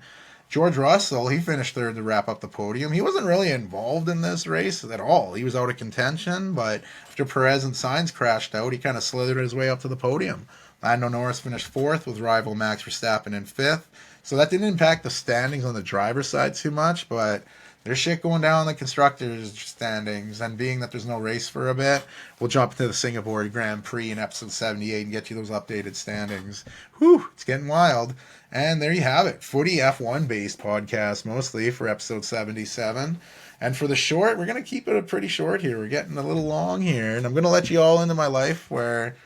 George Russell, he finished third to wrap up the podium. He wasn't really involved in this race at all. He was out of contention, but after Perez and Sainz crashed out, he kind of slithered his way up to the podium. Lando Norris finished fourth with rival Max Verstappen in fifth. So that didn't impact the standings on the driver's side too much, but there's shit going down in the constructors' standings, and being that there's no race for a bit, we'll jump into the Singapore Grand Prix in episode 78 and get you those updated standings. Whew, it's getting wild. And there you have it. Footy F1-based podcast, mostly, for episode 77. And for the short, we're going to keep it pretty short here. We're getting a little long here, and I'm going to let you all into my life where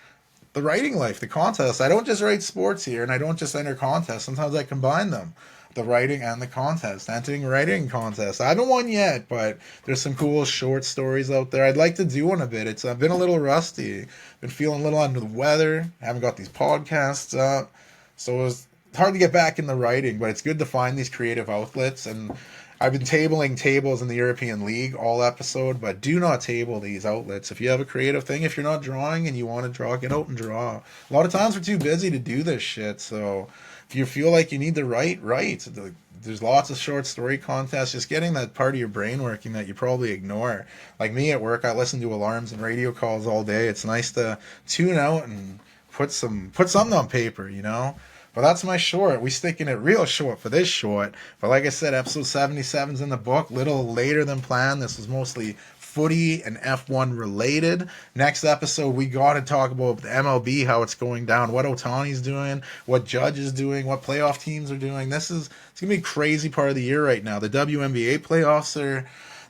the writing life, the contest. I don't just write sports here, and I don't just enter contests. Sometimes I combine them. The writing and the contest. Entering writing contest. I haven't won yet, but there's some cool short stories out there. I'd like to do one a bit. I've been a little rusty. Been feeling a little under the weather. I haven't got these podcasts up. So it's hard to get back in the writing, but it's good to find these creative outlets. And I've been tabling tables in the European League all episode, but do not table these outlets. If you have a creative thing, if you're not drawing and you want to draw, get out and draw. A lot of times we're too busy to do this shit, so if you feel like you need to write. There's lots of short story contests. Just getting that part of your brain working that you probably ignore. Like me at work, I listen to alarms and radio calls all day. It's nice to tune out and put something on paper, you know? But that's my short. We sticking it real short for this short. But like I said, episode 77's in the book. Little later than planned. This was mostly footy and F1 related. Next episode, we got to talk about the MLB, how it's going down, what Otani's doing, what Judge is doing, what playoff teams are doing. It's going to be a crazy part of the year right now. The WNBA playoffs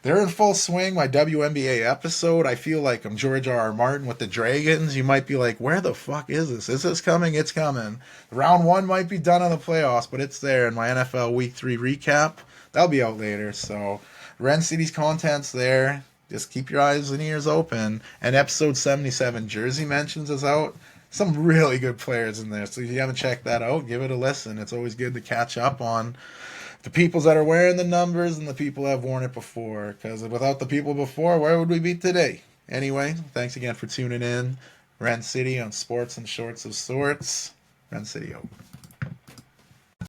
they're in full swing. My WNBA episode, I feel like I'm George R.R. Martin with the Dragons. You might be like, where the fuck is this? Is this coming? It's coming. Round 1 might be done in the playoffs, but it's there. In my NFL Week 3 recap, that'll be out later. So, Ren City's content's there. Just keep your eyes and ears open. And episode 77, Jersey Mentions, is out. Some really good players in there. So if you haven't checked that out, give it a listen. It's always good to catch up on the peoples that are wearing the numbers and the people that have worn it before. Because without the people before, where would we be today? Anyway, thanks again for tuning in. Ren City on Sports and Shorts of Sorts. Ren City out.